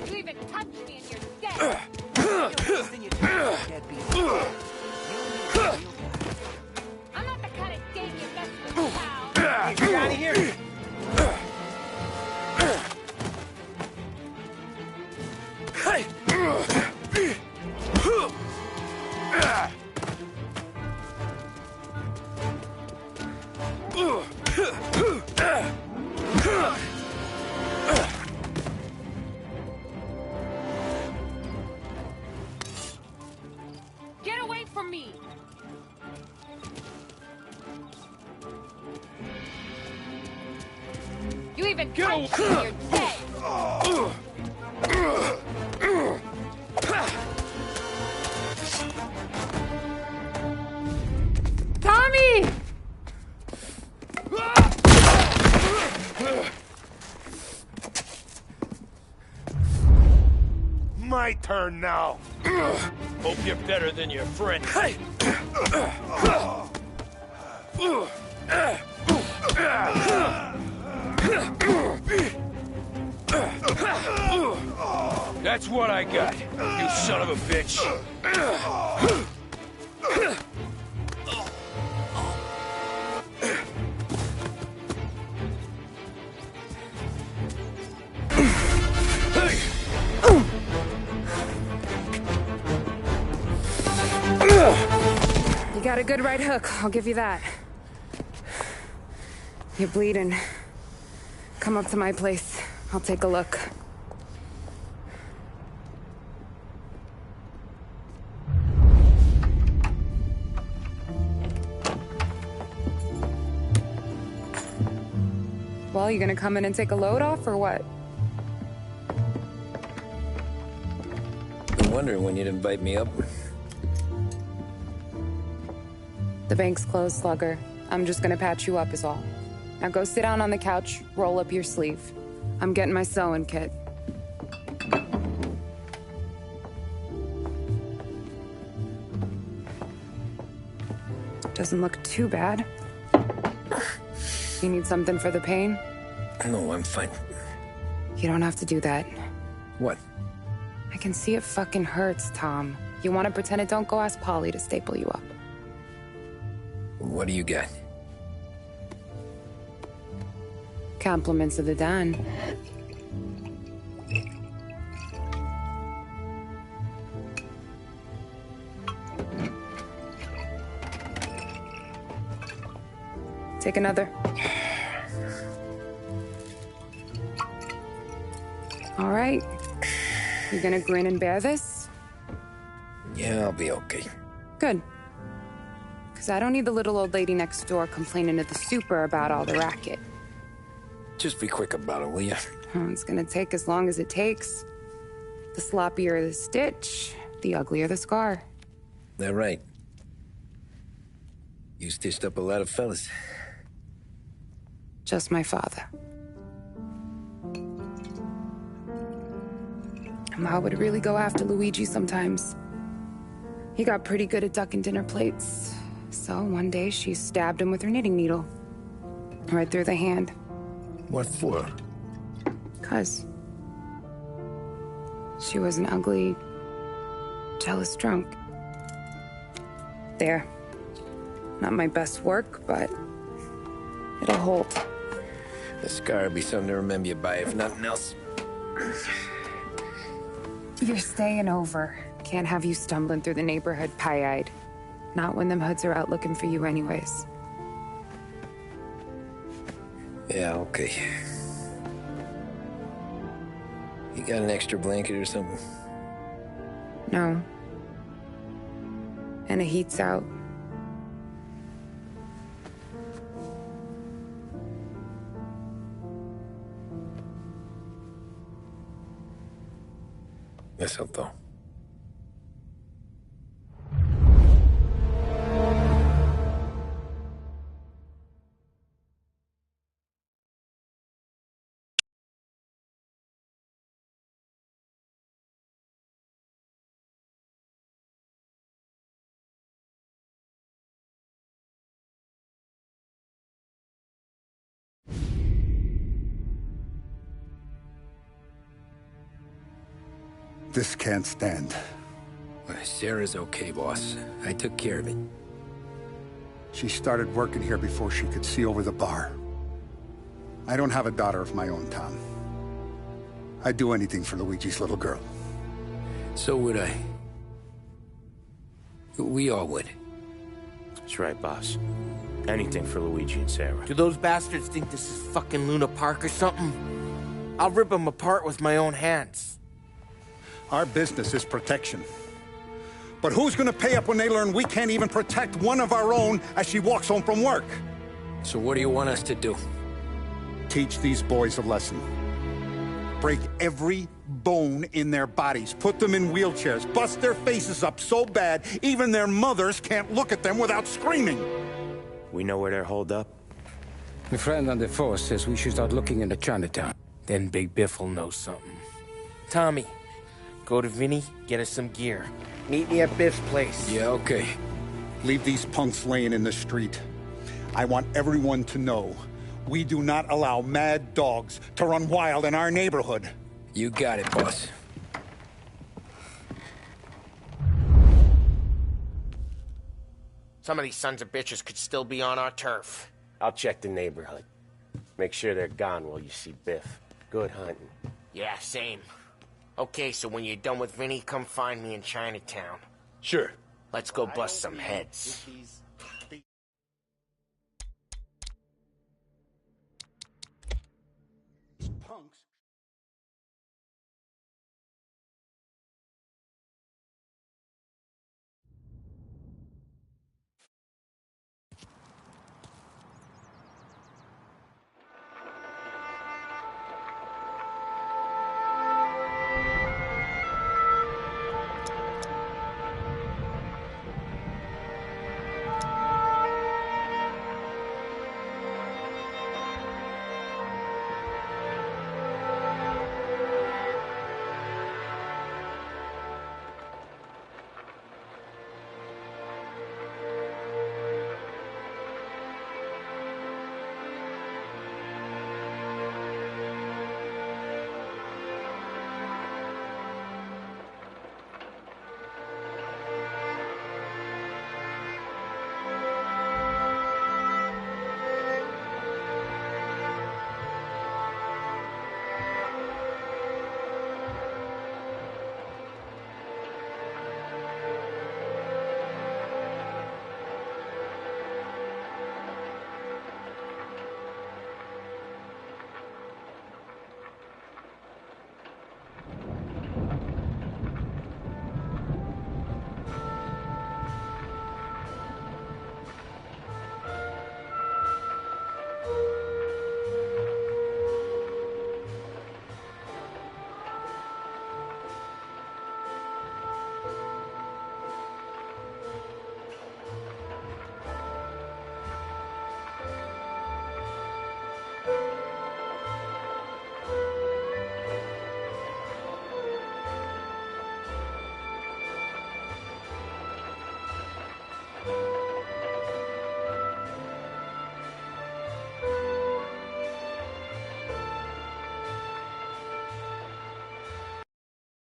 You even touched me and you're dead! I'm not the kind of date you mess with, pal. Get out of here. Get away from me! You even touched me and you're dead! Tommy! My turn now. Hope you're better than your friend. That's what I got, you son of a bitch. You got a good right hook, I'll give you that. You're bleeding. Come up to my place. I'll take a look. Well, you gonna come in and take a load off, or what? Been wondering when you'd invite me up. The bank's closed, Slugger. I'm just gonna patch you up is all. Now go sit down on the couch, roll up your sleeve. I'm getting my sewing kit. Doesn't look too bad. You need something for the pain? No, I'm fine. You don't have to do that. What? I can see it fucking hurts, Tom. You want to pretend it? Don't go ask Polly to staple you up. What do you got? Compliments of the Don. Take another. All right. You gonna grin and bear this? Yeah, I'll be okay. Good. Because I don't need the little old lady next door complaining to the super about all the racket. Just be quick about it, will ya? It's gonna take as long as it takes. The sloppier the stitch, the uglier the scar. That right. You stitched up a lot of fellas. Just my father. Ma would really go after Luigi sometimes. He got pretty good at ducking dinner plates. So one day she stabbed him with her knitting needle. Right through the hand. What for? 'Cause she was an ugly, jealous drunk. There. Not my best work, but it'll hold. The scar will be something to remember you by, if nothing else. You're staying over. Can't have you stumbling through the neighborhood pie-eyed. Not when them hoods are out looking for you anyways. Yeah, okay. You got an extra blanket or something? No. And the heat's out. Eso todo. This can't stand. Sarah's okay, boss. I took care of it. She started working here before she could see over the bar. I don't have a daughter of my own, Tom. I'd do anything for Luigi's little girl. So would I. We all would. That's right, boss. Anything for Luigi and Sarah. Do those bastards think this is fucking Luna Park or something? I'll rip them apart with my own hands. Our business is protection. But who's gonna pay up when they learn we can't even protect one of our own as she walks home from work? So what do you want us to do? Teach these boys a lesson. Break every bone in their bodies. Put them in wheelchairs. Bust their faces up so bad, even their mothers can't look at them without screaming. We know where they're holed up? My friend on the force says we should start looking into Chinatown. Then Big Biff will know something. Tommy, go to Vinny, get us some gear. Meet me at Biff's place. Yeah, okay. Leave these punks laying in the street. I want everyone to know we do not allow mad dogs to run wild in our neighborhood. You got it, boss. Some of these sons of bitches could still be on our turf. I'll check the neighborhood. Make sure they're gone while you see Biff. Good hunting. Yeah, same. Okay, so when you're done with Vinny, come find me in Chinatown. Sure. Let's go bust some heads. Punks